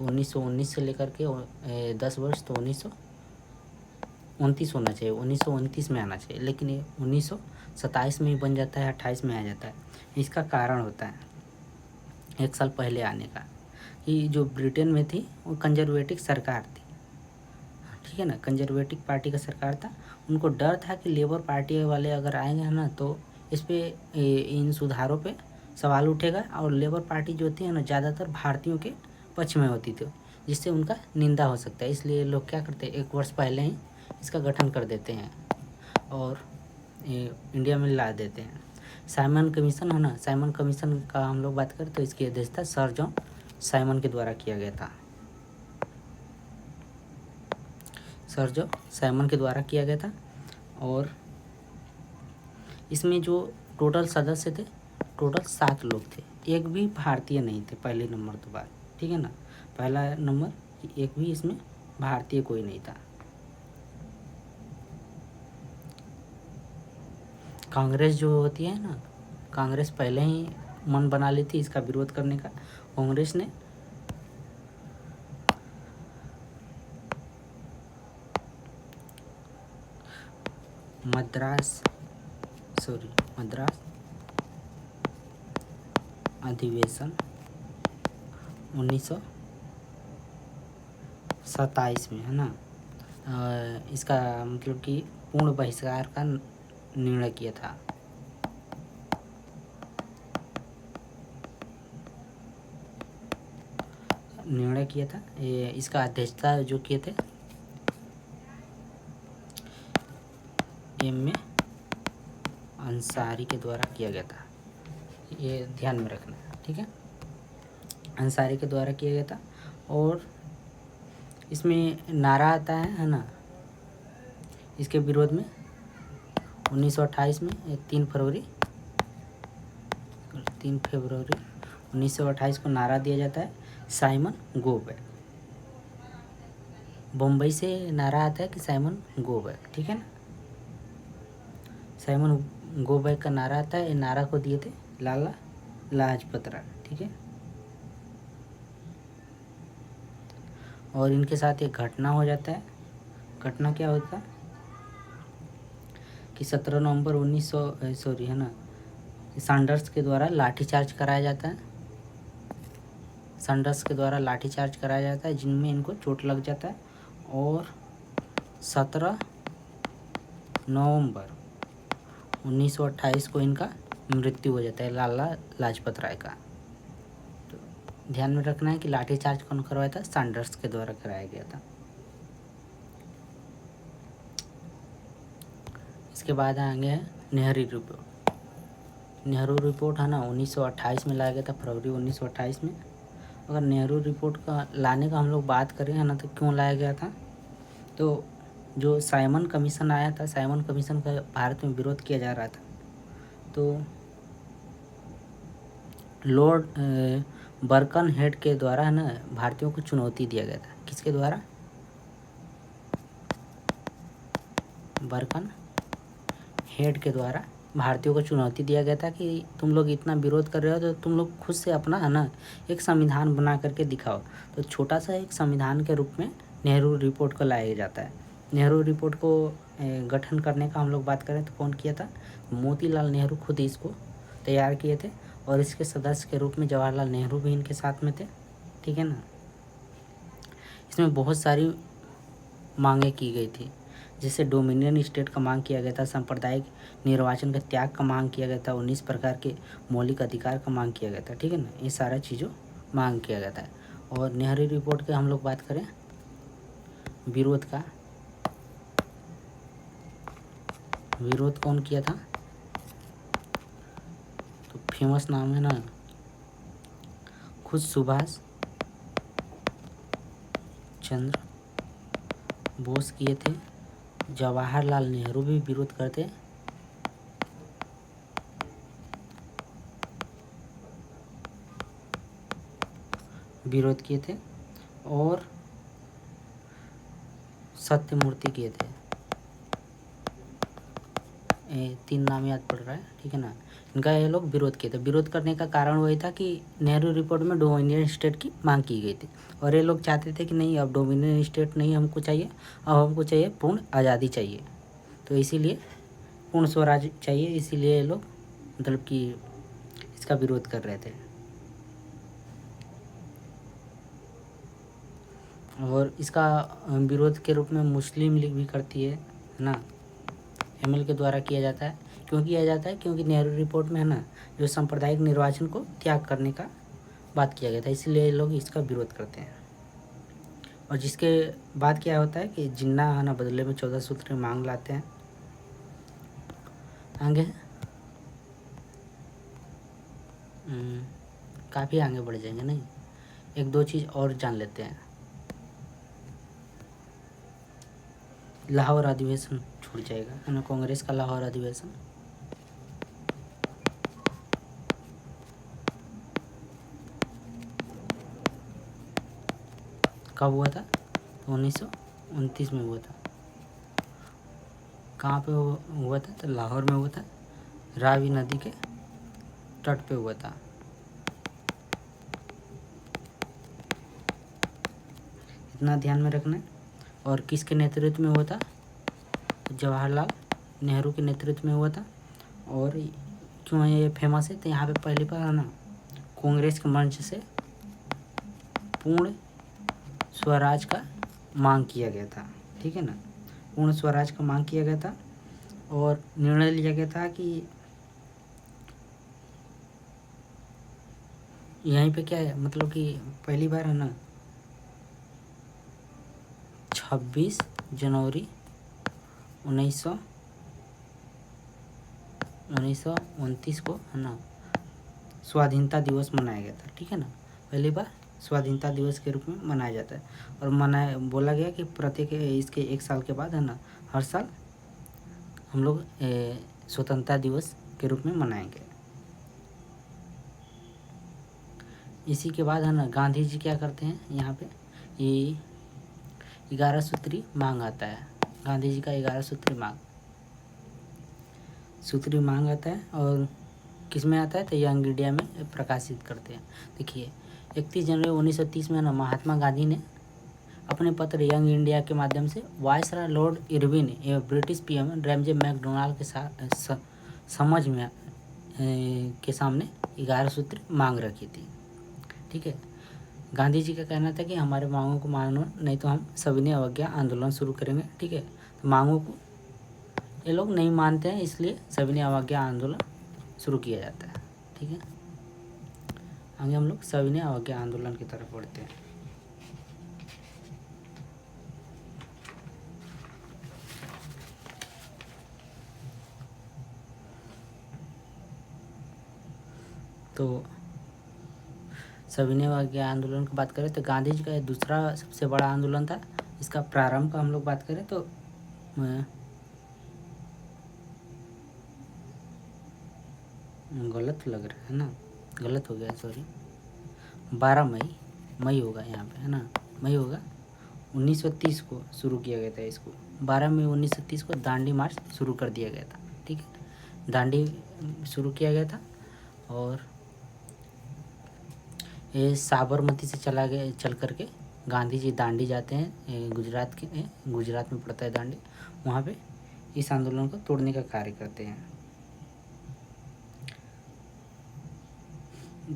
1919 से लेकर के 10 वर्ष, तो 1929 होना चाहिए, 1929 में आना चाहिए, लेकिन ये 1927 में ही बन जाता है, 28 में आ जाता है। इसका कारण होता है एक साल पहले आने का, कि जो ब्रिटेन में थी वो कंजर्वेटिव सरकार थी, ठीक है ना, कंजर्वेटिव पार्टी का सरकार था। उनको डर था कि लेबर पार्टी वाले अगर आएंगे है ना, तो इस पे इन सुधारों पे सवाल उठेगा, और लेबर पार्टी जो थी है ना ज़्यादातर भारतीयों के पक्ष में होती थी, जिससे उनका निंदा हो सकता है। इसलिए लोग क्या करते हैं, 1 वर्ष पहले ही इसका गठन कर देते हैं और इंडिया में ला देते हैं। साइमन कमीशन है ना, साइमन कमीशन का हम लोग बात करें तो इसकी अध्यक्षता सर जॉन साइमन के द्वारा किया गया था। सर जॉन साइमन के द्वारा किया गया था, और इसमें जो टोटल सदस्य थे, टोटल 7 लोग थे, एक भी भारतीय नहीं थे, पहले नंबर तो बात, ठीक है ना, पहला नंबर कि एक भी इसमें भारतीय कोई नहीं था। कांग्रेस जो होती है ना, कांग्रेस पहले ही मन बना ली थी इसका विरोध करने का। कांग्रेस ने मद्रास अधिवेशन 1927 में है ना, इसका मतलब कि पूर्ण बहिष्कार का निर्णय किया था। इसका अध्यक्षता जो किए थे एम ए अंसारी के द्वारा किया गया था, ये ध्यान में रखना, ठीक है, अंसारी के द्वारा किया गया था। और इसमें नारा आता है ना, इसके विरोध में 1928 में 3 फरवरी 1928 को नारा दिया जाता है, साइमन गो बैक। बम्बई से नारा आता है कि साइमन गो बैक, ठीक है ना, साइमन गो बैक का नारा आता है। ये नारा को दिए थे लाला लाजपत राय, ठीक है। और इनके साथ एक घटना हो जाता है। घटना क्या होता है कि 17 नवंबर 1900 है ना, सैंडर्स के द्वारा लाठीचार्ज कराया जाता है। सैंडर्स के द्वारा लाठीचार्ज कराया जाता है, जिनमें इनको चोट लग जाता है, और 17 नवंबर 1928 को इनका मृत्यु हो जाता है, लाला लाजपत राय का। तो ध्यान में रखना है कि लाठीचार्ज कौन करवाया था, सैंडर्स के द्वारा कराया गया था। इसके बाद आगे है नेहरू रिपोर्ट। नेहरू रिपोर्ट है ना 1928 में लाया गया था, फरवरी 1928 में। अगर नेहरू रिपोर्ट का लाने का हम लोग बात करें है ना, तो क्यों लाया गया था, तो जो साइमन कमीशन आया था, साइमन कमीशन का भारत में विरोध किया जा रहा था, तो लॉर्ड बर्कन हेड के द्वारा है ना भारतीयों को चुनौती दिया गया था। किसके द्वारा, बर्कन हेड के द्वारा भारतीयों को चुनौती दिया गया था कि तुम लोग इतना विरोध कर रहे हो, तो तुम लोग खुद से अपना है ना एक संविधान बना करके दिखाओ। तो छोटा सा एक संविधान के रूप में नेहरू रिपोर्ट को लाया जाता है। नेहरू रिपोर्ट को गठन करने का हम लोग बात करें तो कौन किया था, मोतीलाल नेहरू खुद इसको तैयार किए थे, और इसके सदस्य के रूप में जवाहरलाल नेहरू भी इनके साथ में थे, ठीक है ना। इसमें बहुत सारी मांगे की गई थी, जैसे डोमिनियन स्टेट का मांग किया गया था, सांप्रदायिक निर्वाचन का त्याग का मांग किया गया था, 19 प्रकार के मौलिक अधिकार का मांग किया गया था, ठीक है ना। ये सारा चीज़ों मांग किया गया था। और नेहरू रिपोर्ट के हम लोग बात करें विरोध का विरोध कौन किया था? तो फेमस नाम है ना, खुद सुभाष चंद्र बोस किए थे। जवाहरलाल नेहरू भी विरोध करते, विरोध किए थे, और सत्यमूर्ति किए थे। 3 नाम याद पड़ रहा है, ठीक है ना। इनका ये लोग विरोध किए थे। विरोध करने का कारण वही था कि नेहरू रिपोर्ट में डोमिनियन स्टेट की मांग की गई थी, और ये लोग चाहते थे कि नहीं, अब डोमिनियन स्टेट नहीं हमको चाहिए, अब हमको चाहिए पूर्ण आज़ादी चाहिए। तो इसीलिए पूर्ण स्वराज चाहिए, इसीलिए ये लोग मतलब कि इसका विरोध कर रहे थे। और इसका विरोध के रूप में मुस्लिम लीग भी करती है ना, एमएल के द्वारा किया जाता है। क्यों किया जाता है? क्योंकि नेहरू रिपोर्ट में है ना, जो सांप्रदायिक निर्वाचन को त्याग करने का बात किया गया था, इसलिए लोग इसका विरोध करते हैं। और जिसके बाद क्या होता है कि जिन्ना है ना बदले में 14 सूत्री मांग लाते हैं। आगे काफ़ी आगे बढ़ जाएंगे, नहीं, 1-2 चीज़ और जान लेते हैं। लाहौर अधिवेशन छूट जाएगा, है ना, कांग्रेस का लाहौर अधिवेशन कब हुआ था? 1929 में हुआ था। कहाँ पे हुआ था? तो लाहौर में हुआ था, रावी नदी के तट पे हुआ था। इतना ध्यान में रखना है। और किसके नेतृत्व में हुआ था? जवाहरलाल नेहरू के नेतृत्व में हुआ था। और क्यों ये फेमस है? तो यहाँ पे पहली बार है ना, कांग्रेस के मंच से पूर्ण स्वराज का मांग किया गया था, ठीक है ना, पूर्ण स्वराज का मांग किया गया था। और निर्णय लिया गया था कि यहीं पे क्या है, मतलब कि पहली बार है ना 26 जनवरी 1929 को है ना स्वाधीनता दिवस मनाया गया था, ठीक है ना। पहली बार स्वाधीनता दिवस के रूप में मनाया जाता है। और बोला गया कि प्रत्येक इसके 1 साल के बाद है ना, हर साल हम लोग स्वतंत्रता दिवस के रूप में मनाएंगे। इसी के बाद है ना गांधी जी क्या करते हैं, यहाँ पे ये 11 सूत्री मांग आता है। गांधी जी का 11 सूत्री मांग आता है। और किस में आता है? तो यंग इंडिया में प्रकाशित करते हैं। देखिए 31 जनवरी 1930 में ना महात्मा गांधी ने अपने पत्र यंग इंडिया के माध्यम से वायसराय लॉर्ड इरविन एवं ब्रिटिश पीएम रैमजे मैकडोनाल्ड के साथ समझ में के सामने 11 सूत्री मांग रखी थी, ठीक है। गांधी जी का कहना था कि हमारे मांगों को मानो, नहीं तो हम सविनय अवज्ञा आंदोलन शुरू करेंगे, ठीक है। तो मांगों को ये लोग नहीं मानते हैं, इसलिए सविनय अवज्ञा आंदोलन शुरू किया जाता है, ठीक है। आगे हम लोग सविनय अवज्ञा आंदोलन की तरफ बढ़ते हैं। तो सविनय अवज्ञा आंदोलन की बात करें तो गांधी जी का दूसरा सबसे बड़ा आंदोलन था। इसका प्रारंभ का हम लोग बात करें तो गलत लग रहा है ना, गलत हो गया, सॉरी, 12 मई होगा यहाँ पे, है ना, मई होगा। 1930 को शुरू किया गया था इसको, 12 मई 1930 को दांडी मार्च शुरू कर दिया गया था, ठीक है। दांडी शुरू किया गया था। और ये साबरमती से चल करके गांधी जी दांडी जाते हैं, गुजरात में पड़ता है दांडी, वहाँ पे इस आंदोलन को तोड़ने का कार्य करते हैं।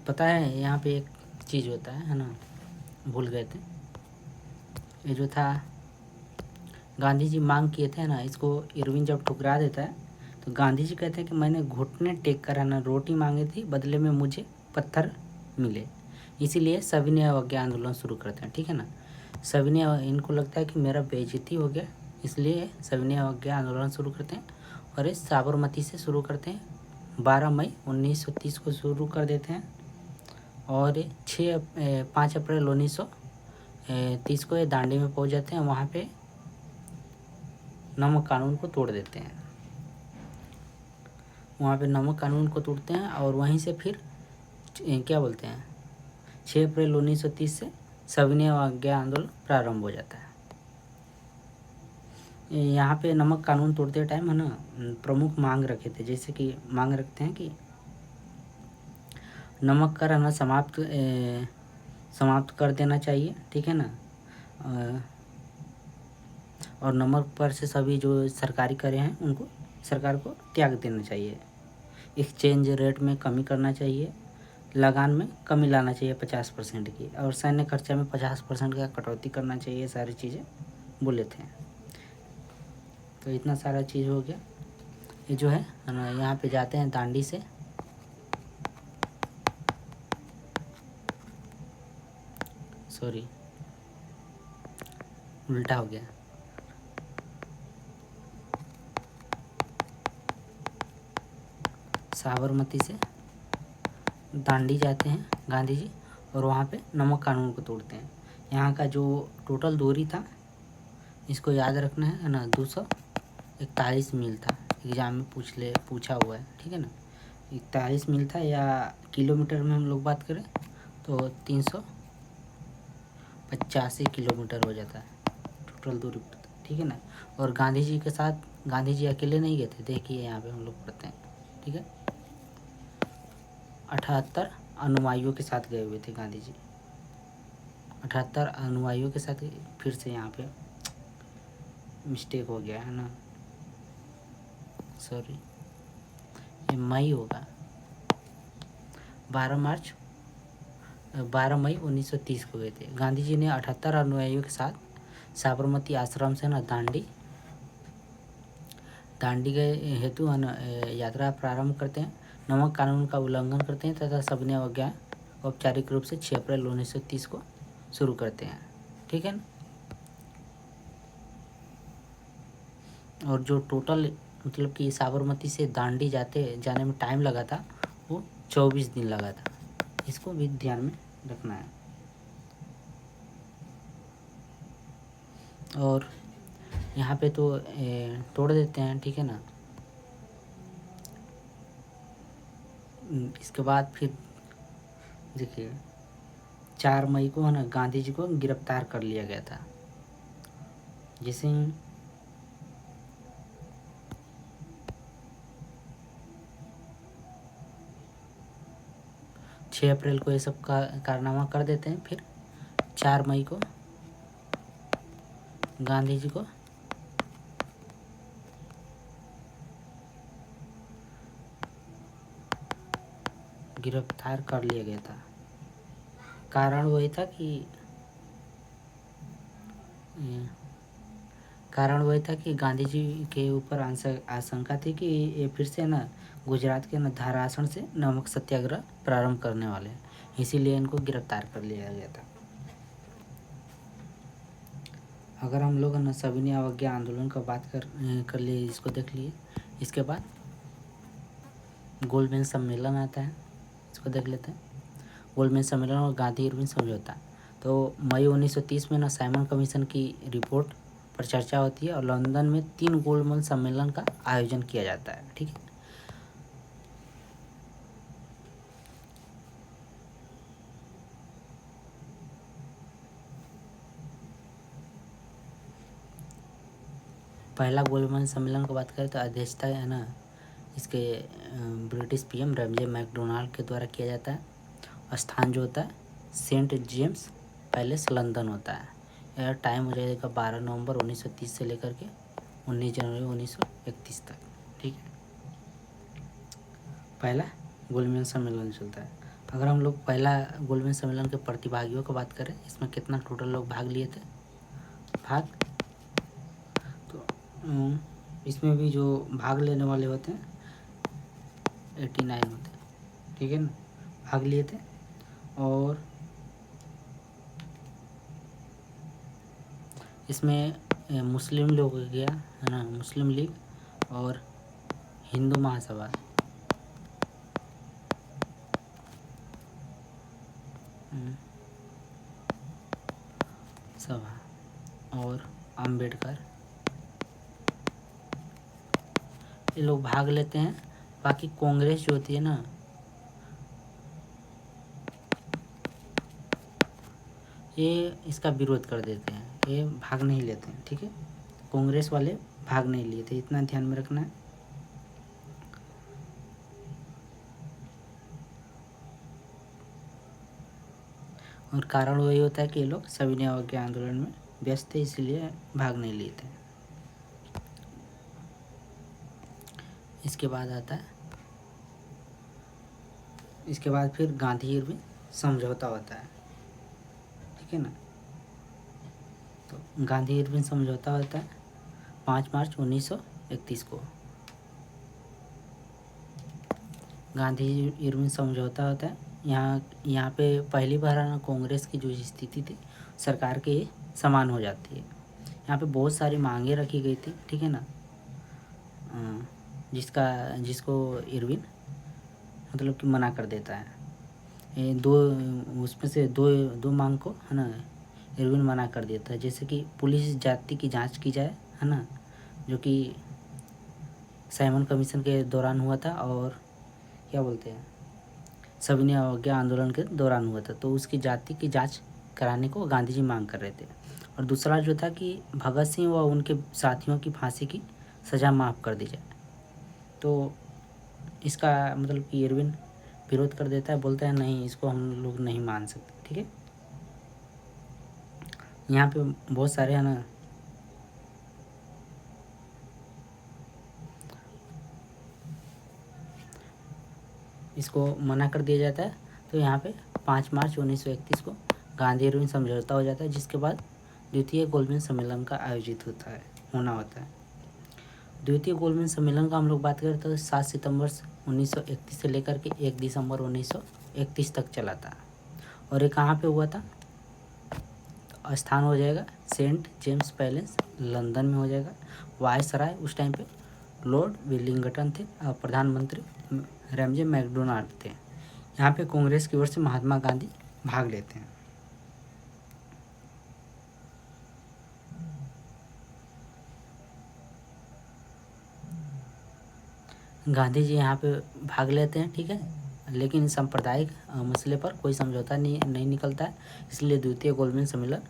पता है यहाँ पे एक चीज़ होता है ना, भूल गए थे, ये जो था गांधी जी मांग किए थे ना, इसको इरविन जब ठुकरा देता है तो गांधी जी कहते हैं कि मैंने घुटने टेक कर है ना रोटी मांगी थी, बदले में मुझे पत्थर मिले, इसीलिए सविनय अवज्ञा आंदोलन शुरू करते हैं, ठीक है ना। सभी ने इनको लगता है कि मेरा बेइज्जती हो गया, इसलिए सभी ने अवज्ञा आंदोलन शुरू करते हैं और इस साबरमती से शुरू करते हैं। 12 मई 1930 को शुरू कर देते हैं और 5 अप्रैल 1930 को ये दांडी में पहुंच जाते हैं। वहाँ पे नमक कानून को तोड़ देते हैं। वहाँ पे नमक कानून को तोड़ते हैं और वहीं से फिर क्या बोलते हैं 6 अप्रैल 1930 से सविनय अवज्ञा आंदोलन प्रारंभ हो जाता है। यहाँ पे नमक कानून तोड़ते टाइम है ना प्रमुख मांग रखे थे, जैसे कि मांग रखते हैं कि नमक कर है ना समाप्त कर देना चाहिए, ठीक है ना। और नमक पर से सभी जो सरकारी करें हैं उनको सरकार को त्याग देना चाहिए। एक्सचेंज रेट में कमी करना चाहिए, लगान में कमी लाना चाहिए 50% की, और सैन्य खर्चा में 50% का कटौती करना चाहिए। सारी चीज़ें बोले थे। तो इतना सारा चीज़ हो गया। ये जो है ना यहाँ पे जाते हैं दांडी से, सॉरी उल्टा हो गया, साबरमती से दांडी जाते हैं गांधी जी और वहाँ पे नमक कानून को तोड़ते हैं। यहाँ का जो टोटल दूरी था, इसको याद रखना है ना, 241 मील था। एग्जाम में पूछा हुआ है, ठीक है ना। 41 मील था, या किलोमीटर में हम लोग बात करें तो 385 किलोमीटर हो जाता है टोटल दूरी पर, ठीक है ना। और गांधी जी के साथ गांधी जी अकेले नहीं गए थे, देखिए यहाँ पे हम लोग पढ़ते हैं, ठीक है। 78 अनुयायियों के साथ गए हुए थे गांधी जी, 78 अनुयायियों के साथ। फिर से यहाँ पे मिस्टेक हो गया है ना, सॉरी, ये मई होगा। 12 मई 1930 को गए थे गांधी जी ने 78 अनुयायियों के साथ साबरमती आश्रम से ना दांडी गए हेतु यात्रा प्रारंभ करते हैं। नमक कानून का उल्लंघन करते हैं तथा सविनय अवज्ञा औपचारिक रूप से 6 अप्रैल 1930 को शुरू करते हैं, ठीक है ना। और जो टोटल मतलब कि साबरमती से दांडी जाने में टाइम लगा था वो 24 दिन लगा था। इसको भी ध्यान में रखना है। और यहाँ पे तो तोड़ देते हैं, ठीक है ना। इसके बाद फिर देखिए 4 मई को है ना गांधी जी को गिरफ्तार कर लिया गया था। जिसे 6 अप्रैल को ये सब का कारनामा कर देते हैं। फिर 4 मई को गांधी जी को गिरफ्तार कर लिया गया था। कारण वही था कि गांधी जी के ऊपर आशंका थी कि ये फिर से ना गुजरात के ना धारासन से नमक सत्याग्रह प्रारंभ करने वाले हैं, इसीलिए इनको गिरफ्तार कर लिया गया था। अगर हम लोग ना सविनय अवज्ञा आंदोलन का बात कर लिए, इसको देख लिए। इसके बाद गोलमेज सम्मेलन आता है, इसको देख लेते हैं। गोलमेज सम्मेलन और गांधी इरविन समझौता। तो मई 1930 में ना साइमन कमीशन की रिपोर्ट पर चर्चा होती है और लंदन में 3 गोलमेज सम्मेलन का आयोजन किया जाता है, ठीक है। पहला गोलमेज सम्मेलन की बात करें तो अध्यक्षता है ना इसके ब्रिटिश पीएम रमजे मैकडोनाल्ड के द्वारा किया जाता है। स्थान जो होता है सेंट जेम्स पैलेस लंदन होता है। यह टाइम हो जाएगा 12 नवंबर 1930 से लेकर के 19 जनवरी 1931 तक, ठीक है। पहला गोलमेज सम्मेलन चलता है। अगर हम लोग पहला गोलमेज सम्मेलन के प्रतिभागियों को बात करें, इसमें कितना टोटल लोग भाग लिए थे तो इसमें भी जो भाग लेने वाले होते हैं 89 होते हैं, ठीक है ना, भाग लिए थे। और इसमें मुस्लिम लोग हो गया है ना, मुस्लिम लीग और हिंदू महासभा, सभा और अंबेडकर, ये लोग भाग लेते हैं। बाकी कांग्रेस जो होती है ना, ये इसका विरोध कर देते हैं, ये भाग नहीं लेते हैं। ठीक है, कांग्रेस वाले भाग नहीं लिए थे, इतना ध्यान में रखना है। और कारण वही होता है कि ये लोग सविनय अवज्ञा आंदोलन में व्यस्त थे, इसलिए भाग नहीं लिए थे। इसके बाद आता है, इसके बाद फिर गांधी इरविन समझौता होता है। ठीक है ना, तो गांधी इरविन समझौता होता है 5 मार्च 1931 को। गांधी इरविन समझौता होता है। यहाँ पे पहली बार कांग्रेस की जो स्थिति थी सरकार के समान हो जाती है। यहाँ पे बहुत सारी मांगे रखी गई थी। ठीक है ना, जिसको इरविन मतलब कि मना कर देता है। ये दो, उसमें से दो मांग को है ना इरविन मना कर देता है। जैसे कि पुलिस जाति की जांच की जाए, है ना, जो कि साइमन कमीशन के दौरान हुआ था, और क्या बोलते हैं, सविनय अवज्ञा आंदोलन के दौरान हुआ था। तो उसकी जाति की जांच कराने को गांधी जी मांग कर रहे थे। और दूसरा जो था कि भगत सिंह व उनके साथियों की फांसी की सज़ा माफ़ कर दी जाए। तो इसका मतलब कि इरविन विरोध कर देता है, बोलता है नहीं, इसको हम लोग नहीं मान सकते। ठीक है, यहाँ पे बहुत सारे है ना इसको मना कर दिया जाता है। तो यहाँ पे 5 मार्च 1931 को गांधी इरविन समझौता हो जाता है, जिसके बाद द्वितीय गोलमेज सम्मेलन का आयोजित होना होता है। द्वितीय गोलमेज सम्मेलन का हम लोग बात करें तो 7 सितंबर 1931 से लेकर के 1 दिसंबर 1931 तक चला था। और ये कहाँ पे हुआ था? तो स्थान हो जाएगा सेंट जेम्स पैलेस, लंदन में हो जाएगा। वायसराय उस टाइम पे लॉर्ड विलिंगटन थे और प्रधानमंत्री रैमजे मैकडोनाल्ड थे। यहाँ पे कांग्रेस की ओर से महात्मा गांधी भाग लेते हैं। गांधी जी यहाँ पे भाग लेते हैं। ठीक है, लेकिन सांप्रदायिक मसले पर कोई समझौता नहीं निकलता है, इसलिए द्वितीय गोलमेज सम्मेलन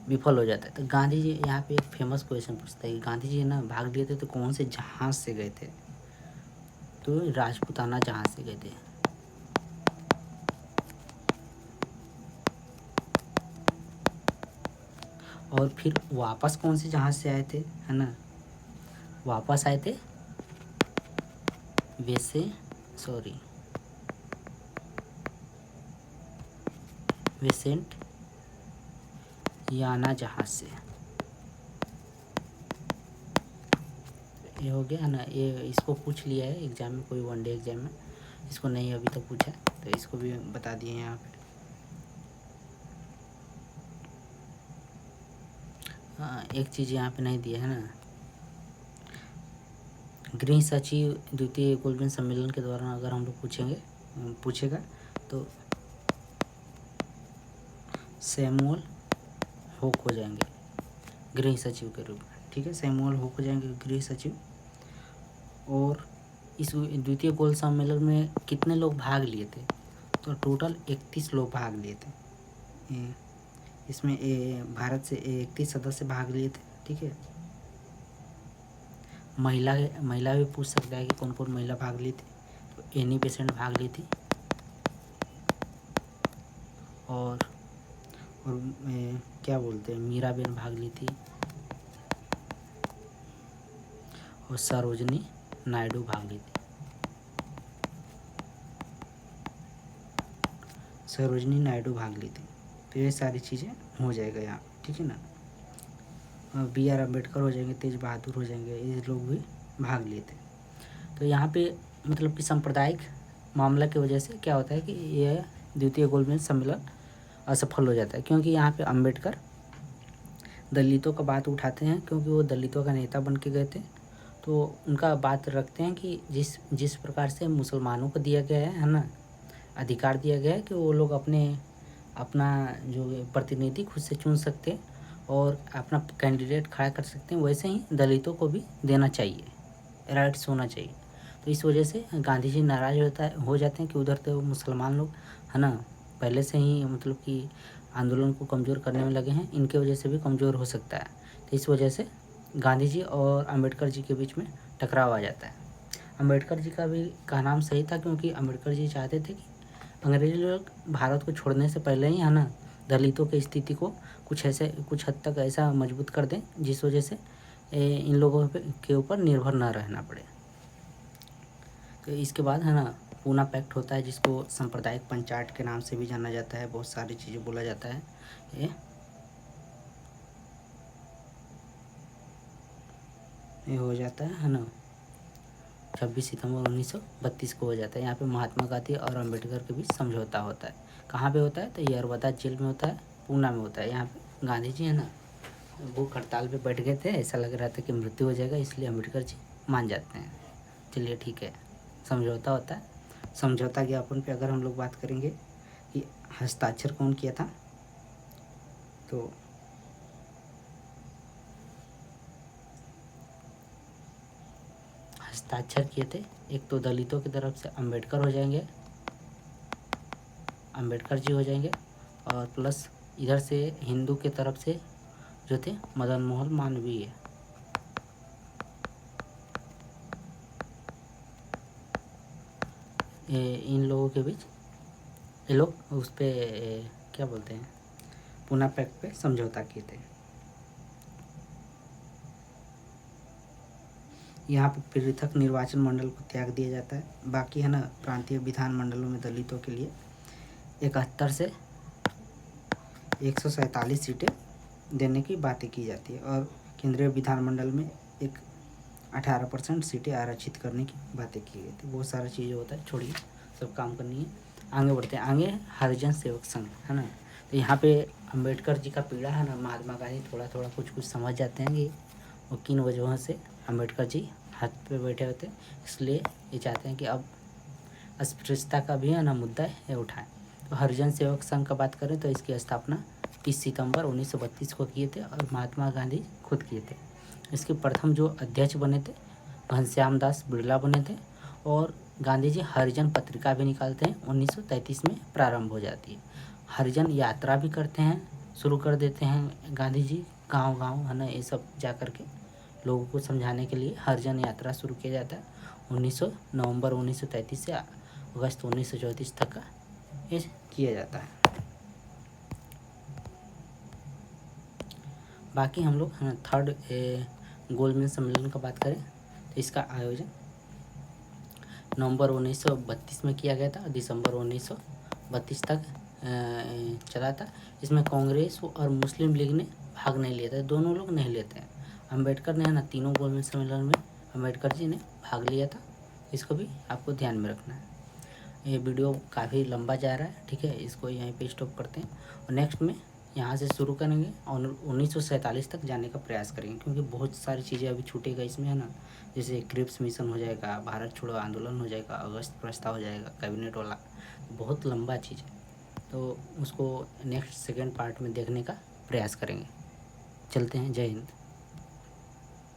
विफल हो जाता है। तो गांधी जी यहाँ पे एक फेमस क्वेश्चन पूछता है कि गांधी जी ना भाग लिए थे तो कौन से जहाज से गए थे? तो राजपूताना जहाज से गए थे। और फिर वापस कौन से जहाज से आए थे, है ना? वापस आए थे वेसेंट याना जहाज से। ये हो गया है ना, ये इसको पूछ लिया है एग्जाम में, कोई वनडे एग्जाम में इसको नहीं अभी तक पूछा, तो इसको भी बता दिए यहाँ पे। हाँ, एक चीज़ यहाँ पे नहीं दिया है ना, गृह सचिव द्वितीय गोलमेज सम्मेलन के दौरान अगर हम लोग पूछेगा तो सैमुअल होक हो जाएंगे गृह सचिव के रूप में। ठीक है, सैमुअल होक हो जाएंगे गृह सचिव। और इस द्वितीय गोल सम्मेलन में कितने लोग भाग लिए थे? तो टोटल 31 लोग भाग लिए थे। इसमें भारत से 31 सदस्य भाग लिए थे। ठीक है, महिला भी पूछ सकता है कि कौन कौन महिला भाग ली थी। तो एनी बेसेंट भाग ली थी, और क्या बोलते हैं, मीराबेन भाग ली थी, और सरोजनी नायडू भाग ली थी। सरोजनी नायडू भाग ली थी। तो ये सारी चीज़ें हो जाएगा यहाँ। ठीक है ना, BR अम्बेडकर हो जाएंगे, तेज बहादुर हो जाएंगे, ये लोग भी भाग लिए थे। तो यहाँ पे मतलब कि सांप्रदायिक मामला की वजह से क्या होता है कि यह द्वितीय गोलमेज सम्मेलन असफल हो जाता है, क्योंकि यहाँ पे अम्बेडकर दलितों का बात उठाते हैं क्योंकि वो दलितों का नेता बन के गए थे। तो उनका बात रखते हैं कि जिस प्रकार से मुसलमानों को दिया गया है ना, अधिकार दिया गया है कि वो लोग अपना जो प्रतिनिधि खुद से चुन सकते हैं और अपना कैंडिडेट खड़ा कर सकते हैं, वैसे ही दलितों को भी देना चाहिए, राइट्स होना चाहिए। तो इस वजह से गांधी जी नाराज़ हो जाते हैं कि उधर तो मुसलमान लोग है ना पहले से ही मतलब कि आंदोलन को कमज़ोर करने में लगे हैं, इनके वजह से भी कमज़ोर हो सकता है। तो इस वजह से गांधी जी और अंबेडकर जी के बीच में टकराव आ जाता है। अंबेडकर जी का भी का नाम सही था क्योंकि अंबेडकर जी चाहते थे कि अंग्रेज़ी लोग भारत को छोड़ने से पहले ही है ना दलितों की स्थिति को कुछ हद तक ऐसा मजबूत कर दें जिस वजह से इन लोगों के ऊपर निर्भर ना रहना पड़े। तो इसके बाद है ना पूना पैक्ट होता है, जिसको सांप्रदायिक पंचायत के नाम से भी जाना जाता है, बहुत सारी चीज़ें बोला जाता है। ये हो जाता है ना 26 सितंबर 1932 को हो जाता है। यहाँ पे महात्मा गांधी और अंबेडकर के बीच समझौता होता है। कहाँ पे होता है? तो यरवदा जेल में होता है, पूना में होता है। यहाँ पे गांधी जी है ना भूख हड़ताल पे बैठ गए थे, ऐसा लग रहा था कि मृत्यु हो जाएगा, इसलिए अंबेडकर जी मान जाते हैं। चलिए ठीक है, समझौता होता है। समझौता ज्ञापन पे अगर हम लोग बात करेंगे कि हस्ताक्षर कौन किया था, तो हस्ताक्षर किए थे एक तो दलितों की तरफ से अंबेडकर हो जाएंगे, अंबेडकर जी हो जाएंगे, और प्लस इधर से हिंदू के तरफ से जो थे मदन मोहन मालवीय। इन लोगों के बीच ये लोग उस पर क्या बोलते हैं पूना पैक्ट पे समझौता किए थे। यहाँ पे पृथक निर्वाचन मंडल को त्याग दिया जाता है। बाकी है ना प्रांतीय विधान मंडलों में दलितों के लिए 71 से 147 सीटें देने की बातें की जाती है, और केंद्रीय विधानमंडल में एक 18% सीटें आरक्षित करने की बातें की गई थी। बहुत सारा चीज़ें होता है, छोड़िए सब काम करनी है। आगे बढ़ते हैं। आगे हरिजन सेवक संघ है ना, तो यहाँ पे अंबेडकर जी का पीड़ा है ना महात्मा गांधी थोड़ा थोड़ा कुछ समझ जाते हैं कि वो किन वजहों से अंबेडकर जी हाथ पे बैठे होते, इसलिए ये चाहते हैं कि अब अस्पृश्यता का भी है ना मुद्दा है उठाएं। तो हरिजन सेवक संघ का बात करें तो इसकी स्थापना 30 सितंबर 1932 को किए थे और महात्मा गांधी खुद किए थे। इसके प्रथम जो अध्यक्ष बने थे घनश्याम दास बिरला बने थे, और गांधी जी हरिजन पत्रिका भी निकालते हैं, 1933 में प्रारंभ हो जाती है। हरिजन यात्रा भी करते हैं, शुरू कर देते हैं गांधी जी, गांव-गांव है ना ये सब जा कर के लोगों को समझाने के लिए हरिजन यात्रा शुरू किया जाता है। नवंबर 1933 से अगस्त 1934 तक का ये किया जाता है। बाकी हम लोग थर्ड गोलमेज सम्मेलन का बात करें तो इसका आयोजन नवंबर 1932 में किया गया था, दिसंबर 1932 तक चला था। इसमें कांग्रेस और मुस्लिम लीग ने भाग नहीं लिया था, दोनों लोग नहीं लेते हैं। अंबेडकर ने है ना तीनों गोलमेज सम्मेलन में अंबेडकर जी ने भाग लिया था, इसको भी आपको ध्यान में रखना है। ये वीडियो काफ़ी लंबा जा रहा है, ठीक है, इसको यहीं पे स्टॉप करते हैं और नेक्स्ट में यहाँ से शुरू करेंगे और 1947 तक जाने का प्रयास करेंगे, क्योंकि बहुत सारी चीज़ें अभी छूटेगा इसमें है ना, जैसे क्रिप्स मिशन हो जाएगा, भारत छोड़ो आंदोलन हो जाएगा, अगस्त प्रस्ताव हो जाएगा, कैबिनेट वाला, बहुत लंबा चीज़ है, तो उसको नेक्स्ट सेकेंड पार्ट में देखने का प्रयास करेंगे। चलते हैं, जय हिंद।